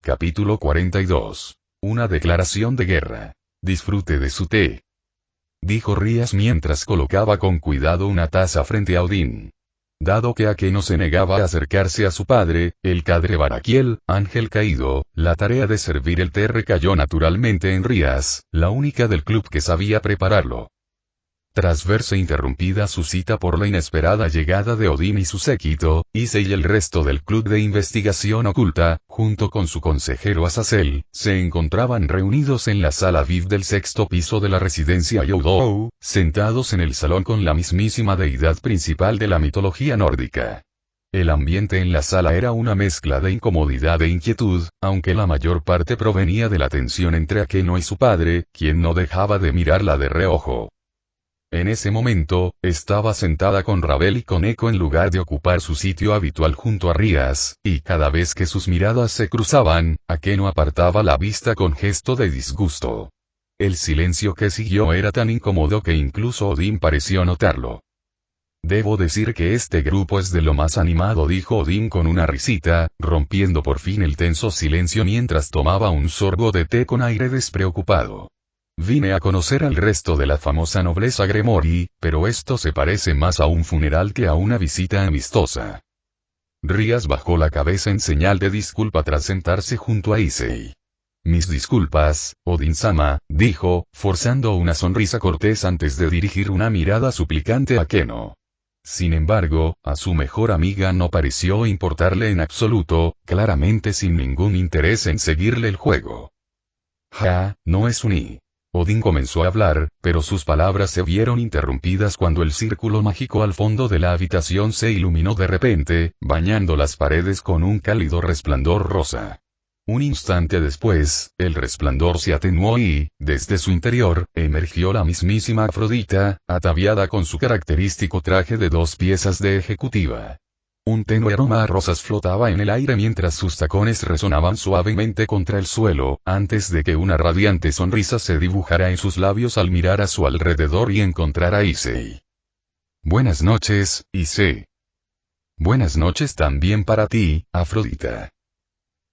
Capítulo 42. Una declaración de guerra. Disfrute de su té, dijo Rías mientras colocaba con cuidado una taza frente a Odín. Dado que Akeno se negaba a acercarse a su padre, el Cadre Baraquiel, ángel caído, la tarea de servir el té recayó naturalmente en Rías, la única del club que sabía prepararlo. Tras verse interrumpida su cita por la inesperada llegada de Odín y su séquito, Issei y el resto del club de investigación oculta, junto con su consejero Azazel, se encontraban reunidos en la sala VIP del sexto piso de la residencia Youdou, sentados en el salón con la mismísima deidad principal de la mitología nórdica. El ambiente en la sala era una mezcla de incomodidad e inquietud, aunque la mayor parte provenía de la tensión entre Akeno y su padre, quien no dejaba de mirarla de reojo. En ese momento, estaba sentada con Ravel y con Eco en lugar de ocupar su sitio habitual junto a Rías, y cada vez que sus miradas se cruzaban, Akeno apartaba la vista con gesto de disgusto. El silencio que siguió era tan incómodo que incluso Odín pareció notarlo. Debo decir que este grupo es de lo más animado, dijo Odín con una risita, rompiendo por fin el tenso silencio mientras tomaba un sorbo de té con aire despreocupado. Vine a conocer al resto de la famosa nobleza Gremori, pero esto se parece más a un funeral que a una visita amistosa. Rías bajó la cabeza en señal de disculpa tras sentarse junto a Issei. Mis disculpas, Odin-sama, dijo, forzando una sonrisa cortés antes de dirigir una mirada suplicante a Akeno. Sin embargo, a su mejor amiga no pareció importarle en absoluto, claramente sin ningún interés en seguirle el juego. No es un Odín comenzó a hablar, pero sus palabras se vieron interrumpidas cuando el círculo mágico al fondo de la habitación se iluminó de repente, bañando las paredes con un cálido resplandor rosa. Un instante después, el resplandor se atenuó y, desde su interior, emergió la mismísima Afrodita, ataviada con su característico traje de 2 piezas de ejecutiva. Un tenue aroma a rosas flotaba en el aire mientras sus tacones resonaban suavemente contra el suelo, antes de que una radiante sonrisa se dibujara en sus labios al mirar a su alrededor y encontrar a Issei. Buenas noches, Issei. Buenas noches también para ti, Afrodita.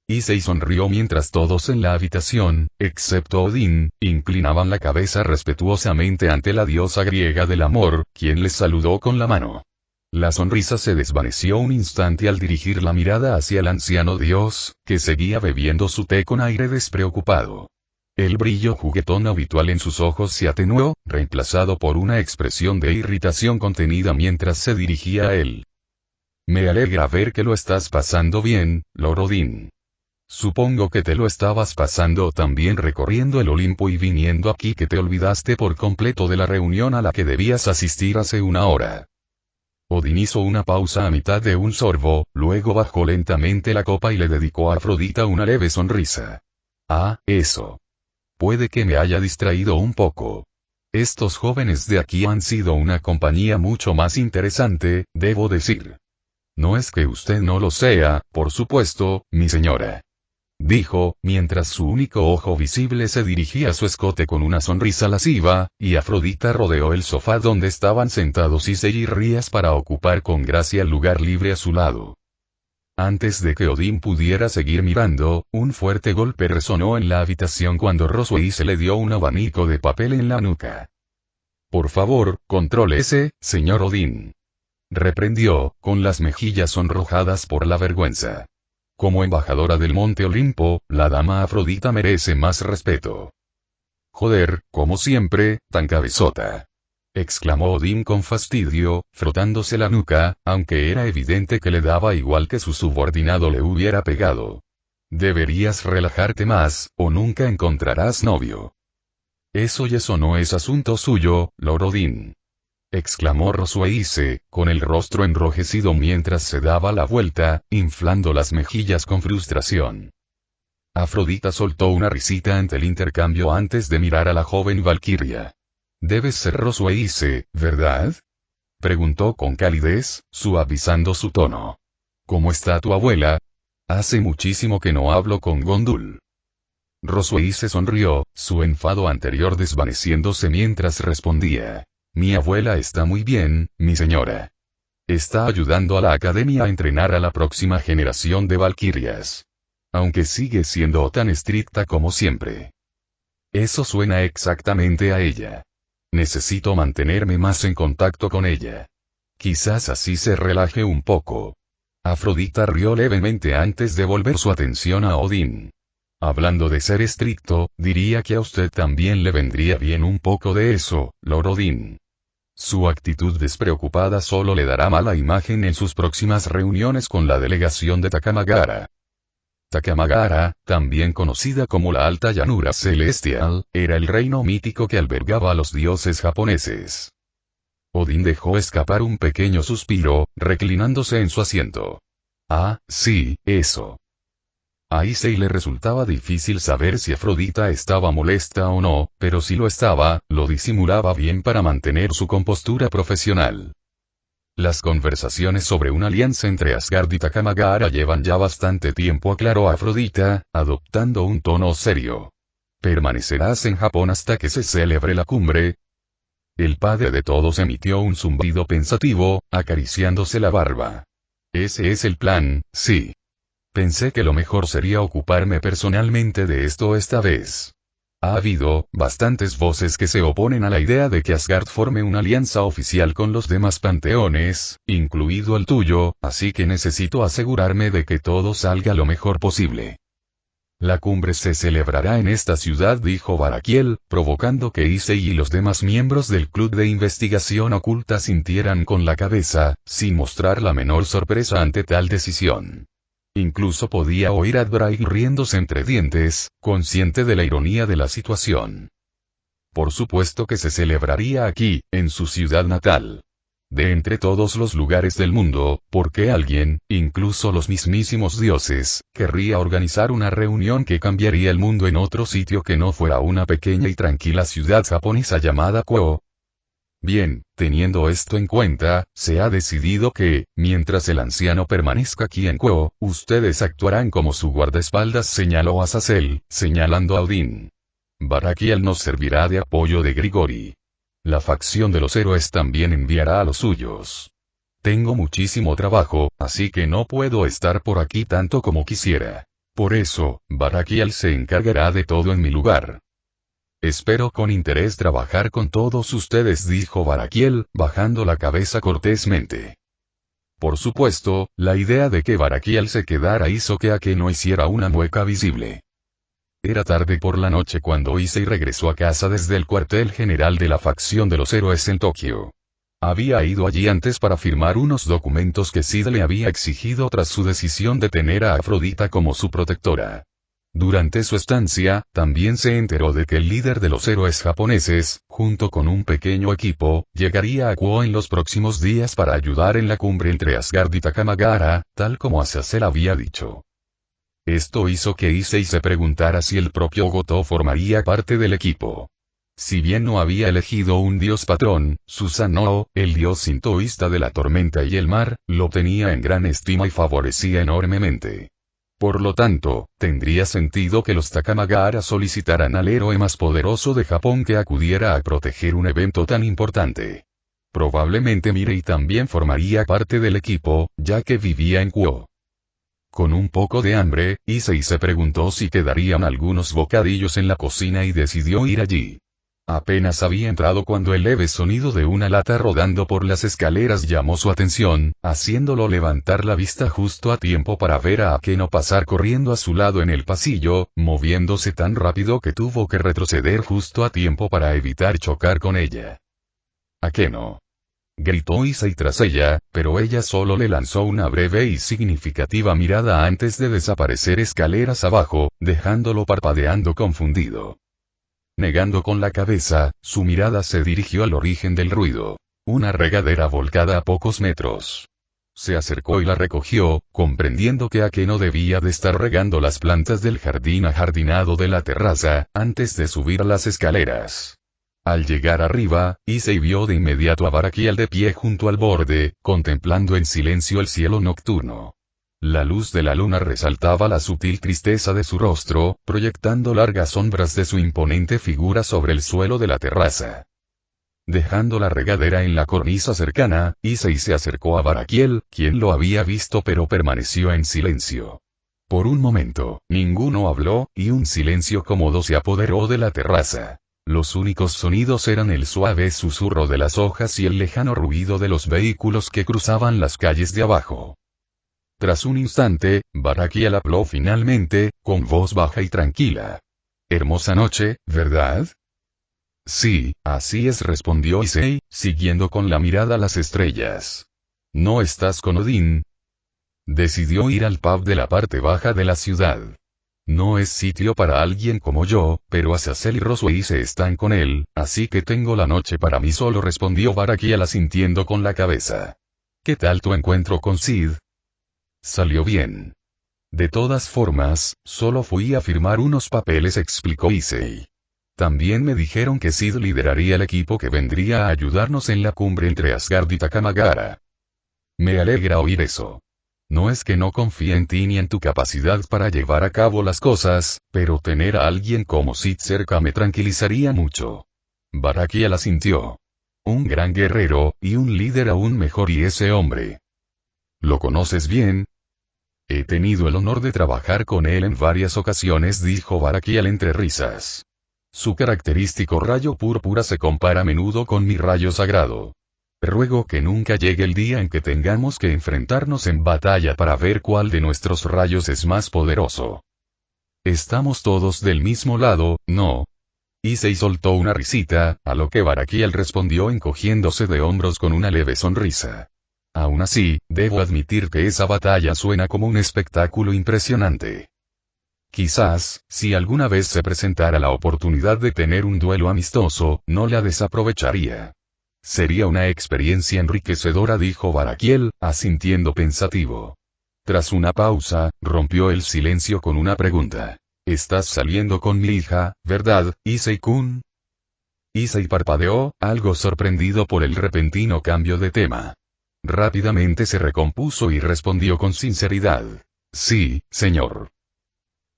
Issei sonrió mientras todos en la habitación, excepto Odín, inclinaban la cabeza respetuosamente ante la diosa griega del amor, quien les saludó con la mano. La sonrisa se desvaneció un instante al dirigir la mirada hacia el anciano dios, que seguía bebiendo su té con aire despreocupado. El brillo juguetón habitual en sus ojos se atenuó, reemplazado por una expresión de irritación contenida mientras se dirigía a él. Me alegra ver que lo estás pasando bien, Lord Odín. Supongo que te lo estabas pasando también recorriendo el Olimpo y viniendo aquí, que te olvidaste por completo de la reunión a la que debías asistir hace una hora. Odín hizo una pausa a mitad de un sorbo, luego bajó lentamente la copa y le dedicó a Afrodita una leve sonrisa. Eso. Puede que me haya distraído un poco. Estos jóvenes de aquí han sido una compañía mucho más interesante, debo decir. No es que usted no lo sea, por supuesto, mi señora. Dijo, mientras su único ojo visible se dirigía a su escote con una sonrisa lasciva, y Afrodita rodeó el sofá donde estaban sentados Issei y Rías para ocupar con gracia el lugar libre a su lado. Antes de que Odín pudiera seguir mirando, un fuerte golpe resonó en la habitación cuando Roswell se le dio un abanico de papel en la nuca. Por favor, contrólese, señor Odín. Reprendió, con las mejillas sonrojadas por la vergüenza. Como embajadora del Monte Olimpo, la dama Afrodita merece más respeto. Joder, como siempre, tan cabezota. Exclamó Odín con fastidio, frotándose la nuca, aunque era evidente que le daba igual que su subordinado le hubiera pegado. Deberías relajarte más, o nunca encontrarás novio. Eso no es asunto suyo, Lord Odín. Exclamó Rosueise, con el rostro enrojecido mientras se daba la vuelta, inflando las mejillas con frustración. Afrodita soltó una risita ante el intercambio antes de mirar a la joven valquiria. Debes ser Rosueise, ¿verdad? Preguntó con calidez, suavizando su tono. ¿Cómo está tu abuela? Hace muchísimo que no hablo con Gondul. Rosueise sonrió, su enfado anterior desvaneciéndose mientras respondía. Mi abuela está muy bien, mi señora. Está ayudando a la academia a entrenar a la próxima generación de valquirias. aunque sigue siendo tan estricta como siempre. Eso suena exactamente a ella. Necesito mantenerme más en contacto con ella. Quizás así se relaje un poco. Afrodita rió levemente antes de volver su atención a Odín. Hablando de ser estricto, diría que a usted también le vendría bien un poco de eso, Lord Odín. Su actitud despreocupada solo le dará mala imagen en sus próximas reuniones con la delegación de Takamagara. Takamagara, también conocida como la Alta Llanura Celestial, era el reino mítico que albergaba a los dioses japoneses. Odín dejó escapar un pequeño suspiro, reclinándose en su asiento. Ah, sí, eso. A Issei le resultaba difícil saber si Afrodita estaba molesta o no, pero si lo estaba, lo disimulaba bien para mantener su compostura profesional. Las conversaciones sobre una alianza entre Asgard y Takamagara llevan ya bastante tiempo, aclaró Afrodita, adoptando un tono serio. ¿Permanecerás en Japón hasta que se celebre la cumbre? El padre de todos emitió un zumbido pensativo, acariciándose la barba. Ese es el plan, sí. Pensé que lo mejor sería ocuparme personalmente de esto esta vez. Ha habido bastantes voces que se oponen a la idea de que Asgard forme una alianza oficial con los demás panteones, incluido el tuyo, así que necesito asegurarme de que todo salga lo mejor posible. La cumbre se celebrará en esta ciudad, dijo Barakiel, provocando que Issei y los demás miembros del club de investigación oculta sintieran con la cabeza, sin mostrar la menor sorpresa ante tal decisión. Incluso podía oír a Drake riéndose entre dientes, consciente de la ironía de la situación. Por supuesto que se celebraría aquí, en su ciudad natal. De entre todos los lugares del mundo, ¿por qué alguien, incluso los mismísimos dioses, querría organizar una reunión que cambiaría el mundo en otro sitio que no fuera una pequeña y tranquila ciudad japonesa llamada Kwo? Bien, teniendo esto en cuenta, se ha decidido que, mientras el anciano permanezca aquí en Kwo, ustedes actuarán como su guardaespaldas, señaló Azazel, señalando a Odín. Barakiel nos servirá de apoyo de Grigori. La facción de los héroes también enviará a los suyos. Tengo muchísimo trabajo, así que no puedo estar por aquí tanto como quisiera. Por eso, Barakiel se encargará de todo en mi lugar. Espero con interés trabajar con todos ustedes, dijo Barakiel, bajando la cabeza cortésmente. Por supuesto, la idea de que Barakiel se quedara hizo que Ake no hiciera una mueca visible. Era tarde por la noche cuando Issei regresó a casa desde el cuartel general de la facción de los héroes en Tokio. Había ido allí antes para firmar unos documentos que Sid le había exigido tras su decisión de tener a Afrodita como su protectora. Durante su estancia, también se enteró de que el líder de los héroes japoneses, junto con un pequeño equipo, llegaría a Kwo en los próximos días para ayudar en la cumbre entre Asgard y Takamagara, tal como Azazel había dicho. Esto hizo que Issei se preguntara si el propio Goto formaría parte del equipo. Si bien no había elegido un dios patrón, Susanoo, el dios sintoísta de la tormenta y el mar, lo tenía en gran estima y favorecía enormemente. Por lo tanto, tendría sentido que los Takamagara solicitaran al héroe más poderoso de Japón que acudiera a proteger un evento tan importante. Probablemente Mirei también formaría parte del equipo, ya que vivía en Kwo. Con un poco de hambre, Issei se preguntó si quedarían algunos bocadillos en la cocina y decidió ir allí. Apenas había entrado cuando el leve sonido de una lata rodando por las escaleras llamó su atención, haciéndolo levantar la vista justo a tiempo para ver a Akeno pasar corriendo a su lado en el pasillo, moviéndose tan rápido que tuvo que retroceder justo a tiempo para evitar chocar con ella. Akeno. Gritó Issei tras ella, pero ella solo le lanzó una breve y significativa mirada antes de desaparecer escaleras abajo, dejándolo parpadeando confundido. Negando con la cabeza, su mirada se dirigió al origen del ruido. Una regadera volcada a pocos metros. Se acercó y la recogió, comprendiendo que Akeno debía de estar regando las plantas del jardín ajardinado de la terraza, antes de subir a las escaleras. Al llegar arriba, Issei vio de inmediato a Barakiel de pie junto al borde, contemplando en silencio el cielo nocturno. La luz de la luna resaltaba la sutil tristeza de su rostro, proyectando largas sombras de su imponente figura sobre el suelo de la terraza. Dejando la regadera en la cornisa cercana, Issei se acercó a Barakiel, quien lo había visto pero permaneció en silencio. Por un momento, ninguno habló, y un silencio cómodo se apoderó de la terraza. Los únicos sonidos eran el suave susurro de las hojas y el lejano ruido de los vehículos que cruzaban las calles de abajo. Tras un instante, Barakiel habló finalmente, con voz baja y tranquila. «Hermosa noche, ¿verdad?» «Sí, así es», respondió Issei, siguiendo con la mirada las estrellas. «¿No estás con Odín?» Decidió ir al pub de la parte baja de la ciudad. No es sitio para alguien como yo, pero Azazel y Roswell se están con él, así que tengo la noche para mí solo, respondió Barakiel asintiendo con la cabeza. ¿Qué tal tu encuentro con Sid? Salió bien. De todas formas, solo fui a firmar unos papeles, explicó Issei. También me dijeron que Sid lideraría el equipo que vendría a ayudarnos en la cumbre entre Asgard y Takamagara. Me alegra oír eso. No es que no confíe en ti ni en tu capacidad para llevar a cabo las cosas, pero tener a alguien como Sid cerca me tranquilizaría mucho. Barakiel asintió. Un gran guerrero, y un líder aún mejor. ¿Y ese hombre? ¿Lo conoces bien? He tenido el honor de trabajar con él en varias ocasiones, dijo Barakiel entre risas. Su característico rayo púrpura se compara a menudo con mi rayo sagrado. Ruego que nunca llegue el día en que tengamos que enfrentarnos en batalla para ver cuál de nuestros rayos es más poderoso. Estamos todos del mismo lado, ¿no? Issei soltó una risita, a lo que Barakiel respondió encogiéndose de hombros con una leve sonrisa. Aún así, debo admitir que esa batalla suena como un espectáculo impresionante. Quizás, si alguna vez se presentara la oportunidad de tener un duelo amistoso, no la desaprovecharía. Sería una experiencia enriquecedora, dijo Barakiel, asintiendo pensativo. Tras una pausa, rompió el silencio con una pregunta. «Estás saliendo con mi hija, ¿verdad, Issei-kun?» Issei parpadeó, algo sorprendido por el repentino cambio de tema. Rápidamente se recompuso y respondió con sinceridad. «Sí, señor».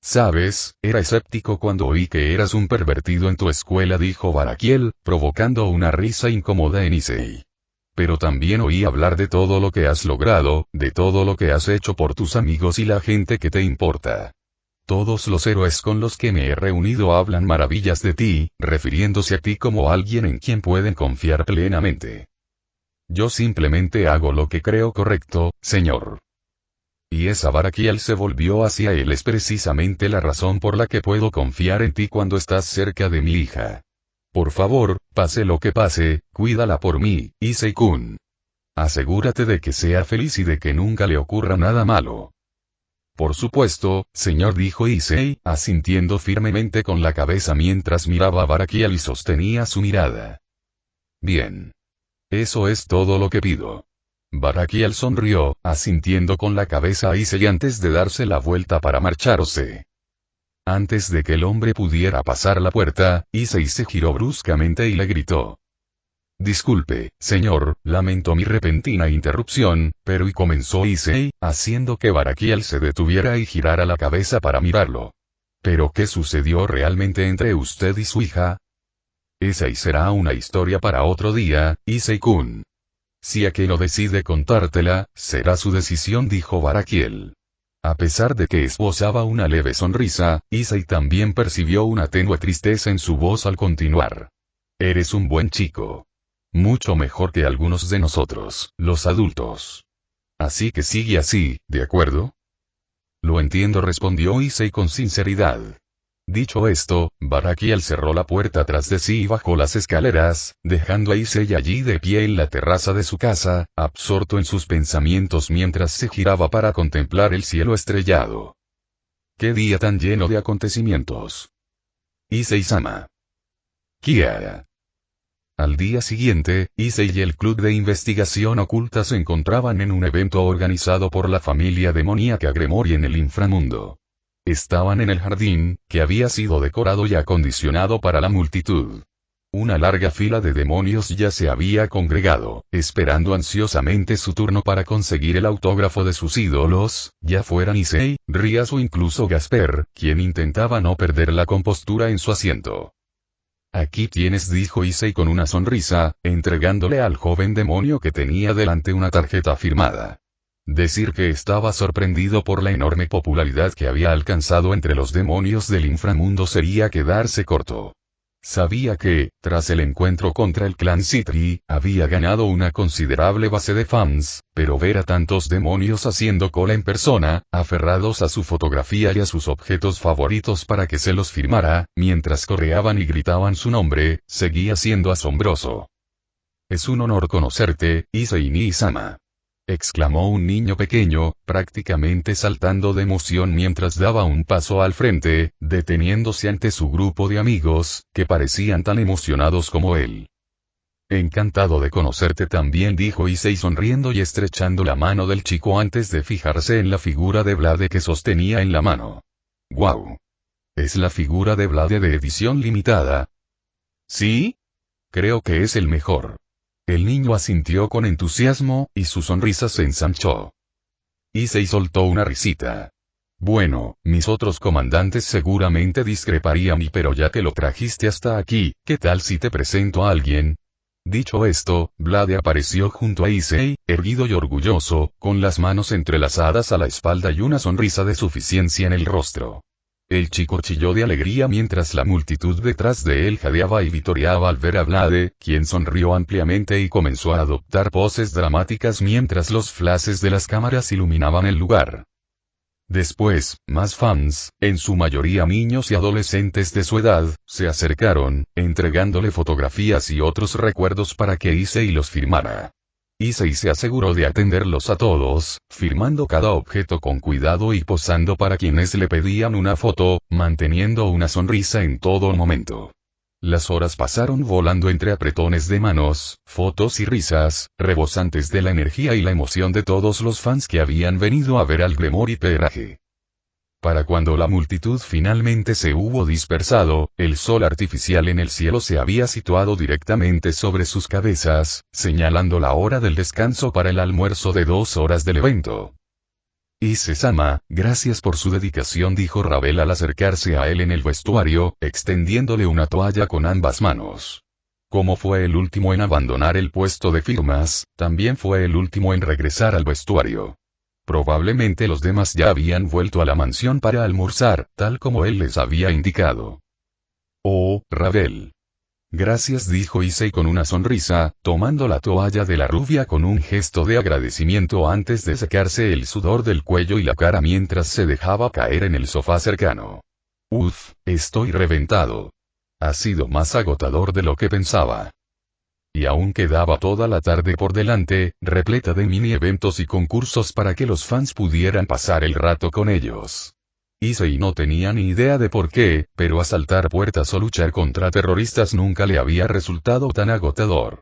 «Sabes, era escéptico cuando oí que eras un pervertido en tu escuela», dijo Barakiel, provocando una risa incómoda en Issei. «Pero también oí hablar de todo lo que has logrado, de todo lo que has hecho por tus amigos y la gente que te importa. Todos los héroes con los que me he reunido hablan maravillas de ti, refiriéndose a ti como alguien en quien pueden confiar plenamente. Yo simplemente hago lo que creo correcto, señor». Y esa Barakiel se volvió hacia él. «Es precisamente la razón por la que puedo confiar en ti cuando estás cerca de mi hija. Por favor, pase lo que pase, cuídala por mí, Issei-kun. Asegúrate de que sea feliz y de que nunca le ocurra nada malo». «Por supuesto, señor», dijo Issei, asintiendo firmemente con la cabeza mientras miraba a Barakiel y sostenía su mirada. «Bien. Eso es todo lo que pido». Barakiel sonrió, asintiendo con la cabeza a Issei antes de darse la vuelta para marcharse. Antes de que el hombre pudiera pasar la puerta, Issei se giró bruscamente y le gritó. «Disculpe, señor, lamento mi repentina interrupción», pero y comenzó Issei, haciendo que Barakiel se detuviera y girara la cabeza para mirarlo. «¿Pero qué sucedió realmente entre usted y su hija?» «Esa y será una historia para otro día, Issei-kun. Si Akeno decide contártela, será su decisión», dijo Barakiel. A pesar de que esbozaba una leve sonrisa, Issei también percibió una tenue tristeza en su voz al continuar. «Eres un buen chico. Mucho mejor que algunos de nosotros, los adultos. Así que sigue así, ¿de acuerdo?» «Lo entiendo», respondió Issei con sinceridad. Dicho esto, Barakiel cerró la puerta tras de sí y bajó las escaleras, dejando a Issei allí de pie en la terraza de su casa, absorto en sus pensamientos mientras se giraba para contemplar el cielo estrellado. «Qué día tan lleno de acontecimientos. Issei-sama. Kia». Al día siguiente, Issei y el Club de Investigación Oculta se encontraban en un evento organizado por la familia demoníaca Gremori en el inframundo. Estaban en el jardín, que había sido decorado y acondicionado para la multitud. Una larga fila de demonios ya se había congregado, esperando ansiosamente su turno para conseguir el autógrafo de sus ídolos, ya fueran Issei, Rías o incluso Gasper, quien intentaba no perder la compostura en su asiento. «Aquí tienes», dijo Issei con una sonrisa, entregándole al joven demonio que tenía delante una tarjeta firmada. Decir que estaba sorprendido por la enorme popularidad que había alcanzado entre los demonios del inframundo sería quedarse corto. Sabía que, tras el encuentro contra el clan Citri, había ganado una considerable base de fans, pero ver a tantos demonios haciendo cola en persona, aferrados a su fotografía y a sus objetos favoritos para que se los firmara, mientras correaban y gritaban su nombre, seguía siendo asombroso. «Es un honor conocerte, Issei Nii-sama», exclamó un niño pequeño, prácticamente saltando de emoción mientras daba un paso al frente, deteniéndose ante su grupo de amigos, que parecían tan emocionados como él. «Encantado de conocerte también», dijo Issei sonriendo y estrechando la mano del chico antes de fijarse en la figura de Blade que sostenía en la mano. «¡Guau! ¿Es la figura de Blade de edición limitada?» «¿Sí? Creo que es el mejor». El niño asintió con entusiasmo, y su sonrisa se ensanchó. Issei soltó una risita. «Bueno, mis otros comandantes seguramente discreparían pero ya que lo trajiste hasta aquí, ¿qué tal si te presento a alguien?» Dicho esto, Blade apareció junto a Issei, erguido y orgulloso, con las manos entrelazadas a la espalda y una sonrisa de suficiencia en el rostro. El chico chilló de alegría mientras la multitud detrás de él jadeaba y vitoreaba al ver a Blade, quien sonrió ampliamente y comenzó a adoptar poses dramáticas mientras los flashes de las cámaras iluminaban el lugar. Después, más fans, en su mayoría niños y adolescentes de su edad, se acercaron, entregándole fotografías y otros recuerdos para que Issei los firmara. Issei se aseguró de atenderlos a todos, firmando cada objeto con cuidado y posando para quienes le pedían una foto, manteniendo una sonrisa en todo momento. Las horas pasaron volando entre apretones de manos, fotos y risas, rebosantes de la energía y la emoción de todos los fans que habían venido a ver al Gremory Peerage. Para cuando la multitud finalmente se hubo dispersado, el sol artificial en el cielo se había situado directamente sobre sus cabezas, señalando la hora del descanso para el almuerzo de 2 horas del evento. «Issei-sama, gracias por su dedicación», dijo Ravel al acercarse a él en el vestuario, extendiéndole una toalla con ambas manos. Como fue el último en abandonar el puesto de firmas, también fue el último en regresar al vestuario. Probablemente los demás ya habían vuelto a la mansión para almorzar, tal como él les había indicado. «Oh, Ravel. Gracias», dijo Issei con una sonrisa, tomando la toalla de la rubia con un gesto de agradecimiento antes de secarse el sudor del cuello y la cara mientras se dejaba caer en el sofá cercano. «Uf, estoy reventado. Ha sido más agotador de lo que pensaba. Y aún quedaba toda la tarde por delante, repleta de mini eventos y concursos para que los fans pudieran pasar el rato con ellos». Issei no tenía ni idea de por qué, pero asaltar puertas o luchar contra terroristas nunca le había resultado tan agotador.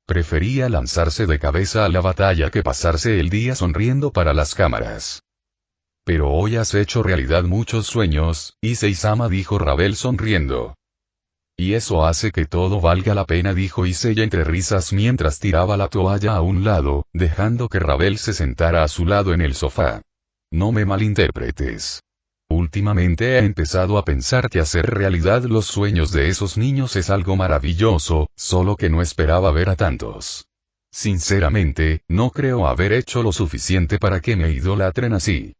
Prefería lanzarse de cabeza a la batalla que pasarse el día sonriendo para las cámaras. «Pero hoy has hecho realidad muchos sueños, Issei-sama», dijo Ravel sonriendo. «Y eso hace que todo valga la pena», dijo Issei entre risas mientras tiraba la toalla a un lado, dejando que Ravel se sentara a su lado en el sofá. «No me malinterpretes. Últimamente he empezado a pensar que hacer realidad los sueños de esos niños es algo maravilloso, solo que no esperaba ver a tantos. Sinceramente, no creo haber hecho lo suficiente para que me idolatren así.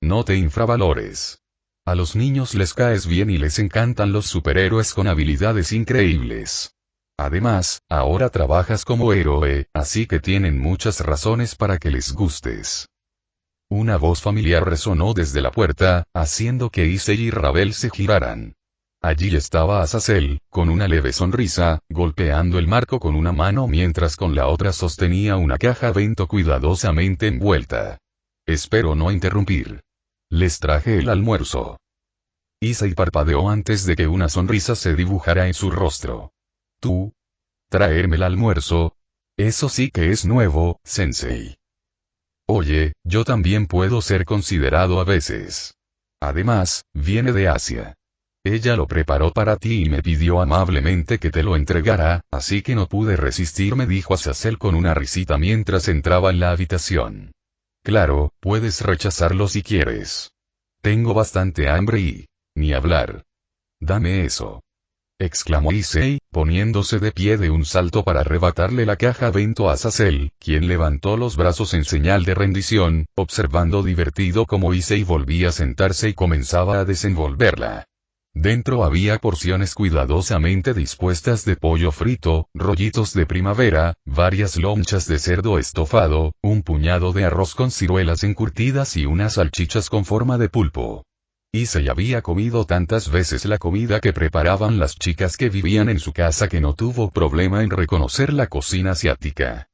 No te infravalores. A los niños les caes bien y les encantan los superhéroes con habilidades increíbles. Además, ahora trabajas como héroe, así que tienen muchas razones para que les gustes». Una voz familiar resonó desde la puerta, haciendo que Issei y Ravel se giraran. Allí estaba Azazel, con una leve sonrisa, golpeando el marco con una mano mientras con la otra sostenía una caja bento cuidadosamente envuelta. «Espero no interrumpir. Les traje el almuerzo». Issei parpadeó antes de que una sonrisa se dibujara en su rostro. «¿Tú? ¿Traerme el almuerzo? Eso sí que es nuevo, sensei. Oye, yo también puedo ser considerado a veces. Además, viene de Asia. Ella lo preparó para ti y me pidió amablemente que te lo entregara, así que no pude resistirme», dijo Azazel con una risita mientras entraba en la habitación. «Claro, puedes rechazarlo si quieres. Tengo bastante hambre y... ni hablar. Dame eso». exclamó Issei, poniéndose de pie de un salto para arrebatarle la caja bento a Azazel, quien levantó los brazos en señal de rendición, observando divertido cómo Issei volvía a sentarse y comenzaba a desenvolverla. Dentro había porciones cuidadosamente dispuestas de pollo frito, rollitos de primavera, varias lonchas de cerdo estofado, un puñado de arroz con ciruelas encurtidas y unas salchichas con forma de pulpo. Issei había comido tantas veces la comida que preparaban las chicas que vivían en su casa que no tuvo problema en reconocer la cocina asiática.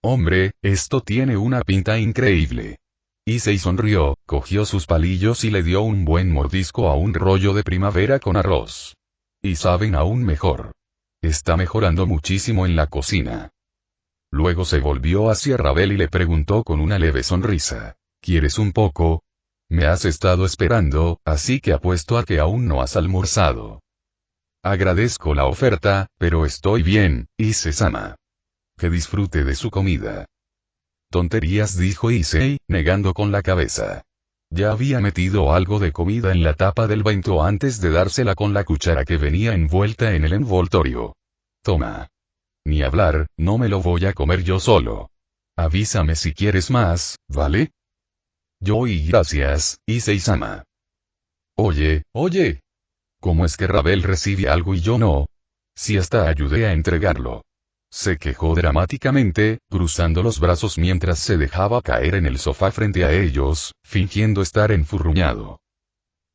Hombre, esto tiene una pinta increíble. Issei sonrió, cogió sus palillos y le dio un buen mordisco a un rollo de primavera con arroz. Y saben aún mejor. Está mejorando muchísimo en la cocina. Luego se volvió hacia Ravel y le preguntó con una leve sonrisa. ¿Quieres un poco? Me has estado esperando, así que apuesto a que aún no has almorzado. Agradezco la oferta, pero estoy bien, Issei-sama. Que disfrute de su comida. Tonterías, dijo Issei, negando con la cabeza. Ya había metido algo de comida en la tapa del bento antes de dársela con la cuchara que venía envuelta en el envoltorio. Toma. Ni hablar, no me lo voy a comer yo solo. Avísame si quieres más, ¿vale? Y gracias, Issei-sama. Oye, ¿cómo es que Ravel recibe algo y yo no? Si hasta ayudé a entregarlo. Se quejó dramáticamente, cruzando los brazos mientras se dejaba caer en el sofá frente a ellos, fingiendo estar enfurruñado.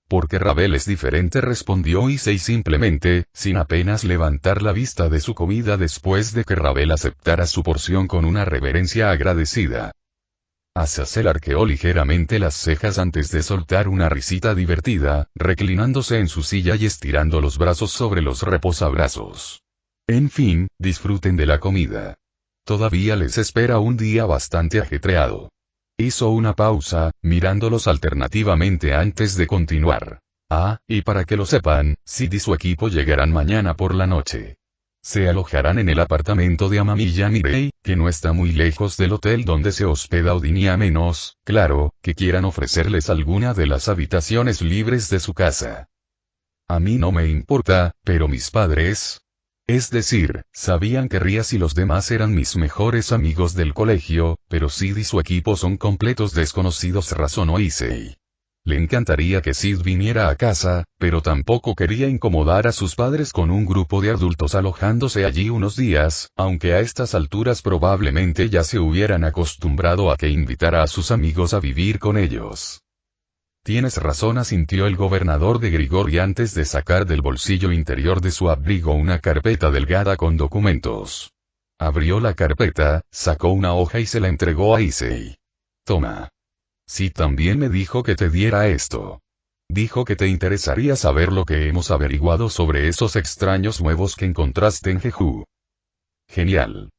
Porque Ravel es diferente, respondió Issei simplemente, sin apenas levantar la vista de su comida después de que Ravel aceptara su porción con una reverencia agradecida. Azazel arqueó ligeramente las cejas antes de soltar una risita divertida, reclinándose en su silla y estirando los brazos sobre los reposabrazos. En fin, disfruten de la comida. Todavía les espera un día bastante ajetreado. Hizo una pausa, mirándolos alternativamente antes de continuar. Y para que lo sepan, Sid y su equipo llegarán mañana por la noche. Se alojarán en el apartamento de Amamiya Mirei, que no está muy lejos del hotel donde se hospeda Odin, a menos, claro, que quieran ofrecerles alguna de las habitaciones libres de su casa. A mí no me importa, pero mis padres... Es decir, sabían que Rías y los demás eran mis mejores amigos del colegio, pero Sid y su equipo son completos desconocidos, razonó Issei. Le encantaría que Sid viniera a casa, pero tampoco quería incomodar a sus padres con un grupo de adultos alojándose allí unos días, aunque a estas alturas probablemente ya se hubieran acostumbrado a que invitara a sus amigos a vivir con ellos. Tienes razón, asintió el gobernador de Grigori antes de sacar del bolsillo interior de su abrigo una carpeta delgada con documentos. Abrió la carpeta, sacó una hoja y se la entregó a Issei. Toma. Sí, también me dijo que te diera esto. Dijo que te interesaría saber lo que hemos averiguado sobre esos extraños huevos que encontraste en Jeju. Genial.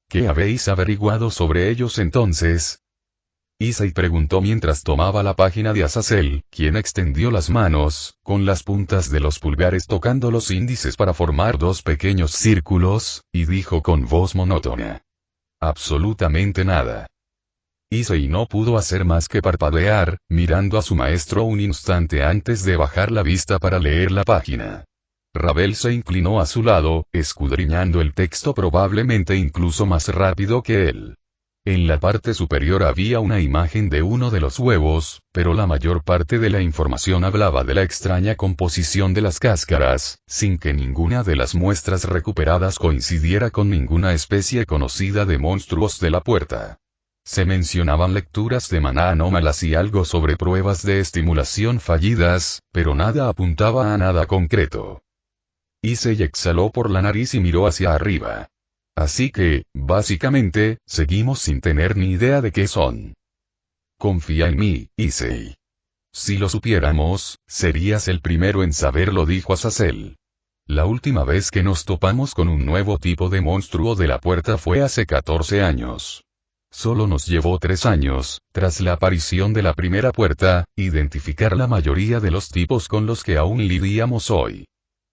¿Qué habéis averiguado sobre ellos entonces? Issei preguntó mientras tomaba la página de Azazel, quien extendió las manos, con las puntas de los pulgares tocando los índices para formar dos pequeños círculos, y dijo con voz monótona. Absolutamente nada. Issei no pudo hacer más que parpadear, mirando a su maestro un instante antes de bajar la vista para leer la página. Ravel se inclinó a su lado, escudriñando el texto probablemente incluso más rápido que él. En la parte superior había una imagen de uno de los huevos, pero la mayor parte de la información hablaba de la extraña composición de las cáscaras, sin que ninguna de las muestras recuperadas coincidiera con ninguna especie conocida de monstruos de la puerta. Se mencionaban lecturas de maná anómalas y algo sobre pruebas de estimulación fallidas, pero nada apuntaba a nada concreto. Issei exhaló por la nariz y miró hacia arriba. Así que, básicamente, seguimos sin tener ni idea de qué son. Confía en mí, Issei. Si lo supiéramos, serías el primero en saberlo, dijo Azazel. La última vez que nos topamos con un nuevo tipo de monstruo de la puerta fue hace 14 años. Solo nos llevó 3 años, tras la aparición de la primera puerta, identificar la mayoría de los tipos con los que aún lidiamos hoy.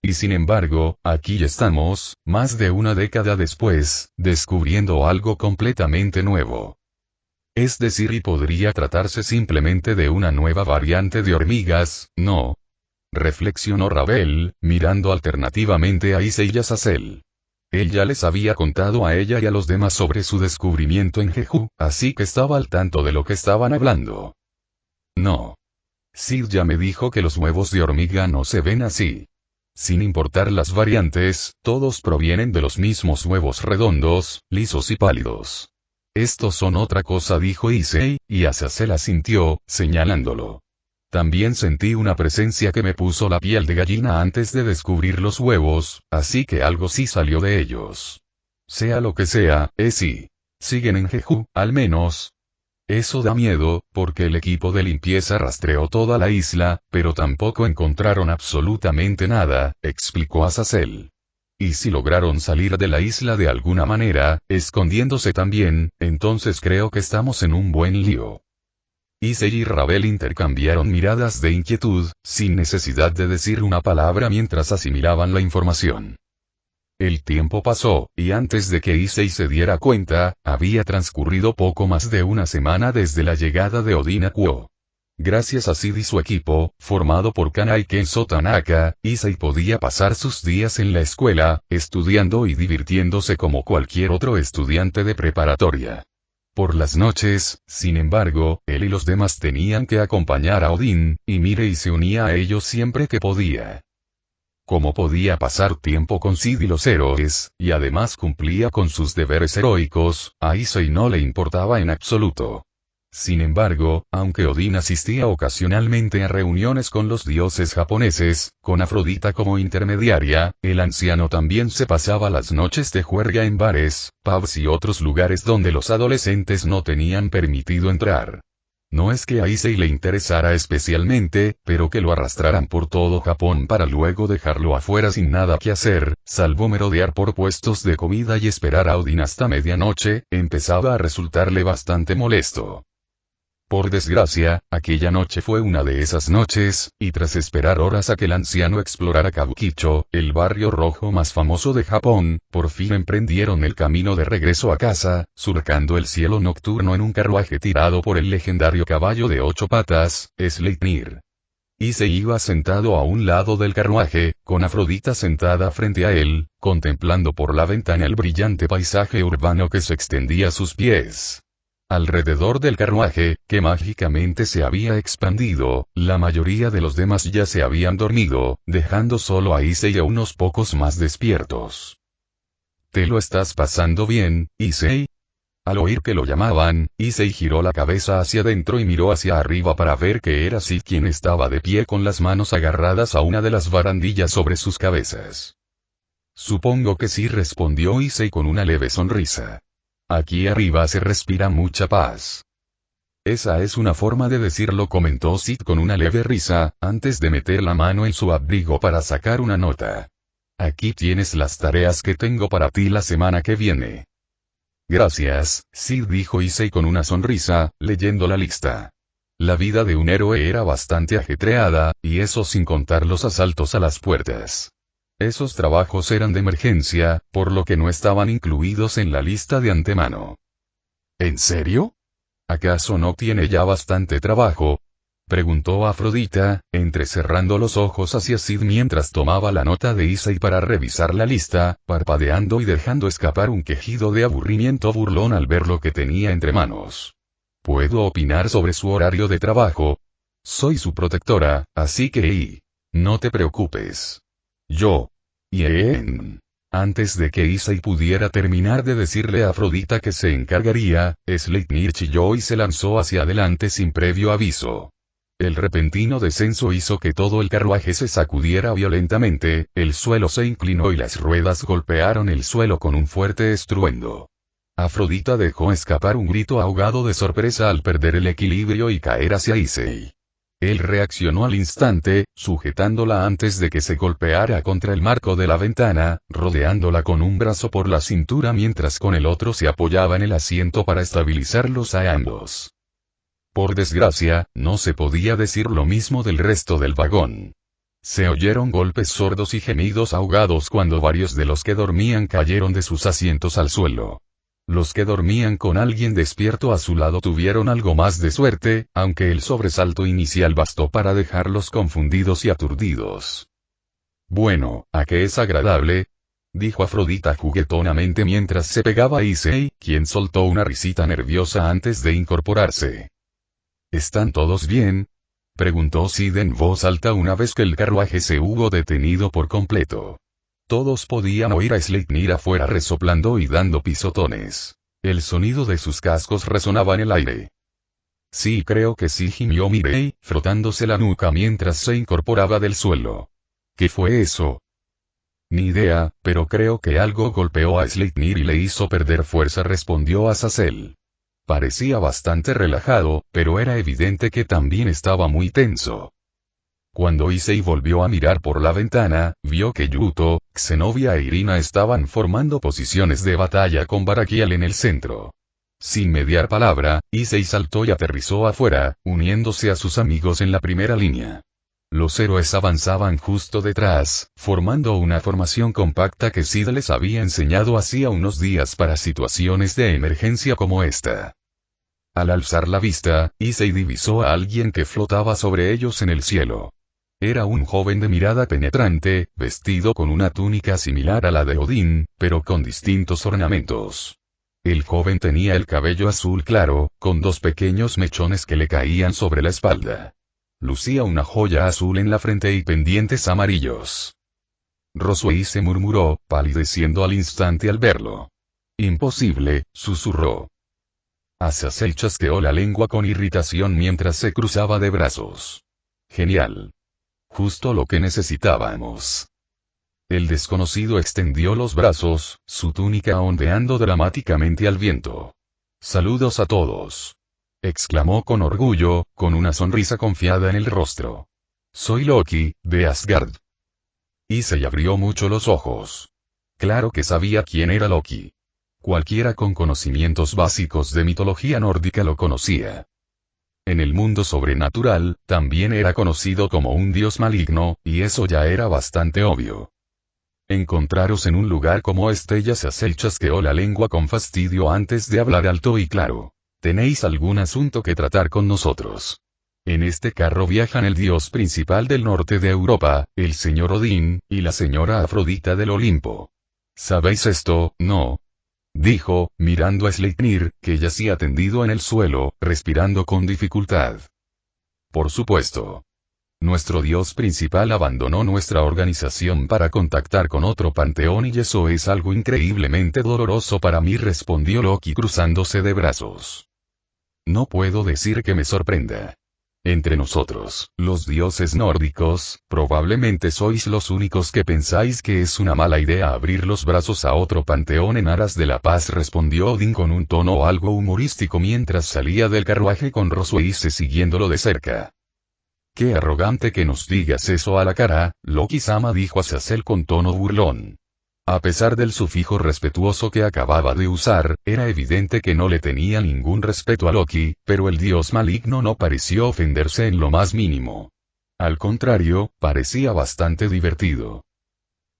Y sin embargo, aquí estamos, más de una década después, descubriendo algo completamente nuevo. Es decir, y podría tratarse simplemente de una nueva variante de hormigas, ¿no? reflexionó Ravel, mirando alternativamente a Issei y a Azazel. Él ya les había contado a ella y a los demás sobre su descubrimiento en Jeju, así que estaba al tanto de lo que estaban hablando. No. Sid ya me dijo que los huevos de hormiga no se ven así. Sin importar las variantes, todos provienen de los mismos huevos redondos, lisos y pálidos. Estos son otra cosa, dijo Issei, y Azazel asintió, señalándolo. También sentí una presencia que me puso la piel de gallina antes de descubrir los huevos, así que algo sí salió de ellos. Sea lo que sea, sí. Siguen en Jeju, al menos. Eso da miedo, porque el equipo de limpieza rastreó toda la isla, pero tampoco encontraron absolutamente nada, explicó Azazel. Y si lograron salir de la isla de alguna manera, escondiéndose también, entonces creo que estamos en un buen lío. Issei y Ravel intercambiaron miradas de inquietud, sin necesidad de decir una palabra mientras asimilaban la información. El tiempo pasó, y antes de que Issei se diera cuenta, había transcurrido poco más de una semana desde la llegada de Odin a Kuo. Gracias a Sid y su equipo, formado por Kanai Kenzo Tanaka, Issei podía pasar sus días en la escuela, estudiando y divirtiéndose como cualquier otro estudiante de preparatoria. Por las noches, sin embargo, él y los demás tenían que acompañar a Odin, y Mirei se unía a ellos siempre que podía. Como podía pasar tiempo con Sid y los héroes, y además cumplía con sus deberes heroicos, a Issei no le importaba en absoluto. Sin embargo, aunque Odin asistía ocasionalmente a reuniones con los dioses japoneses, con Afrodita como intermediaria, el anciano también se pasaba las noches de juerga en bares, pubs y otros lugares donde los adolescentes no tenían permitido entrar. No es que a Issei le interesara especialmente, pero que lo arrastraran por todo Japón para luego dejarlo afuera sin nada que hacer, salvo merodear por puestos de comida y esperar a Odin hasta medianoche, empezaba a resultarle bastante molesto. Por desgracia, aquella noche fue una de esas noches, y tras esperar horas a que el anciano explorara Kabukicho, el barrio rojo más famoso de Japón, por fin emprendieron el camino de regreso a casa, surcando el cielo nocturno en un carruaje tirado por el legendario caballo de 8 patas, Sleipnir. Issei iba sentado a un lado del carruaje, con Afrodita sentada frente a él, contemplando por la ventana el brillante paisaje urbano que se extendía a sus pies. Alrededor del carruaje, que mágicamente se había expandido, la mayoría de los demás ya se habían dormido, dejando solo a Issei y a unos pocos más despiertos. ¿Te lo estás pasando bien, Issei? Al oír que lo llamaban, Issei giró la cabeza hacia adentro y miró hacia arriba para ver que era Sid quien estaba de pie con las manos agarradas a una de las barandillas sobre sus cabezas. Supongo que sí, respondió Issei con una leve sonrisa. Aquí arriba se respira mucha paz. Esa es una forma de decirlo, comentó Sid con una leve risa, antes de meter la mano en su abrigo para sacar una nota. Aquí tienes las tareas que tengo para ti la semana que viene. Gracias, Sid, dijo Issei con una sonrisa, leyendo la lista. La vida de un héroe era bastante ajetreada, y eso sin contar los asaltos a las puertas. Esos trabajos eran de emergencia, por lo que no estaban incluidos en la lista de antemano. ¿En serio? ¿Acaso no tiene ya bastante trabajo? Preguntó Afrodita, entrecerrando los ojos hacia Sid mientras tomaba la nota de Issei para revisar la lista, parpadeando y dejando escapar un quejido de aburrimiento burlón al ver lo que tenía entre manos. ¿Puedo opinar sobre su horario de trabajo? Soy su protectora, así que no te preocupes. Antes de que Issei pudiera terminar de decirle a Afrodita que se encargaría, Sleipnir chilló y se lanzó hacia adelante sin previo aviso. El repentino descenso hizo que todo el carruaje se sacudiera violentamente, el suelo se inclinó y las ruedas golpearon el suelo con un fuerte estruendo. Afrodita dejó escapar un grito ahogado de sorpresa al perder el equilibrio y caer hacia Issei. Él reaccionó al instante, sujetándola antes de que se golpeara contra el marco de la ventana, rodeándola con un brazo por la cintura mientras con el otro se apoyaba en el asiento para estabilizarlos a ambos. Por desgracia, no se podía decir lo mismo del resto del vagón. Se oyeron golpes sordos y gemidos ahogados cuando varios de los que dormían cayeron de sus asientos al suelo. Los que dormían con alguien despierto a su lado tuvieron algo más de suerte, aunque el sobresalto inicial bastó para dejarlos confundidos y aturdidos. Bueno, ¿a qué es agradable?, dijo Afrodita juguetonamente mientras se pegaba a Issei, quien soltó una risita nerviosa antes de incorporarse. ¿Están todos bien?, preguntó Sid en voz alta una vez que el carruaje se hubo detenido por completo. Todos podían oír a Sleipnir afuera resoplando y dando pisotones. El sonido de sus cascos resonaba en el aire. Sí, creo que sí, gimió Mirei, frotándose la nuca mientras se incorporaba del suelo. ¿Qué fue eso? Ni idea, pero creo que algo golpeó a Sleipnir y le hizo perder fuerza, respondió Azazel. Parecía bastante relajado, pero era evidente que también estaba muy tenso. Cuando Issei volvió a mirar por la ventana, vio que Yuto, Zenobia e Irina estaban formando posiciones de batalla con Barakiel en el centro. Sin mediar palabra, Issei saltó y aterrizó afuera, uniéndose a sus amigos en la primera línea. Los héroes avanzaban justo detrás, formando una formación compacta que Sid les había enseñado hacía unos días para situaciones de emergencia como esta. Al alzar la vista, Issei divisó a alguien que flotaba sobre ellos en el cielo. Era un joven de mirada penetrante, vestido con una túnica similar a la de Odín, pero con distintos ornamentos. El joven tenía el cabello azul claro, con dos pequeños mechones que le caían sobre la espalda. Lucía una joya azul en la frente y pendientes amarillos. Roswei se murmuró, palideciendo al instante al verlo. Imposible, susurró. Azazel chasqueó la lengua con irritación mientras se cruzaba de brazos. Genial. Justo lo que necesitábamos. El desconocido extendió los brazos, su túnica ondeando dramáticamente al viento. Saludos a todos, exclamó con orgullo, con una sonrisa confiada en el rostro. Soy Loki, de Asgard. Issei abrió mucho los ojos. Claro que sabía quién era Loki. Cualquiera con conocimientos básicos de mitología nórdica lo conocía. En el mundo sobrenatural, también era conocido como un dios maligno, y eso ya era bastante obvio. Encontraros en un lugar como este, Azazel chasqueó la lengua con fastidio antes de hablar alto y claro. ¿Tenéis algún asunto que tratar con nosotros? En este carro viajan el dios principal del norte de Europa, el señor Odín, y la señora Afrodita del Olimpo. ¿Sabéis esto, no?, dijo, mirando a Sleipnir, que yacía tendido en el suelo, respirando con dificultad. Por supuesto. Nuestro dios principal abandonó nuestra organización para contactar con otro panteón y eso es algo increíblemente doloroso para mí, respondió Loki cruzándose de brazos. No puedo decir que me sorprenda. Entre nosotros, los dioses nórdicos, probablemente sois los únicos que pensáis que es una mala idea abrir los brazos a otro panteón en aras de la paz, respondió Odín con un tono algo humorístico mientras salía del carruaje con Roswei siguiéndolo de cerca. Qué arrogante que nos digas eso a la cara, Loki-sama, dijo Azazel con tono burlón. A pesar del sufijo respetuoso que acababa de usar, era evidente que no le tenía ningún respeto a Loki, pero el dios maligno no pareció ofenderse en lo más mínimo. Al contrario, parecía bastante divertido.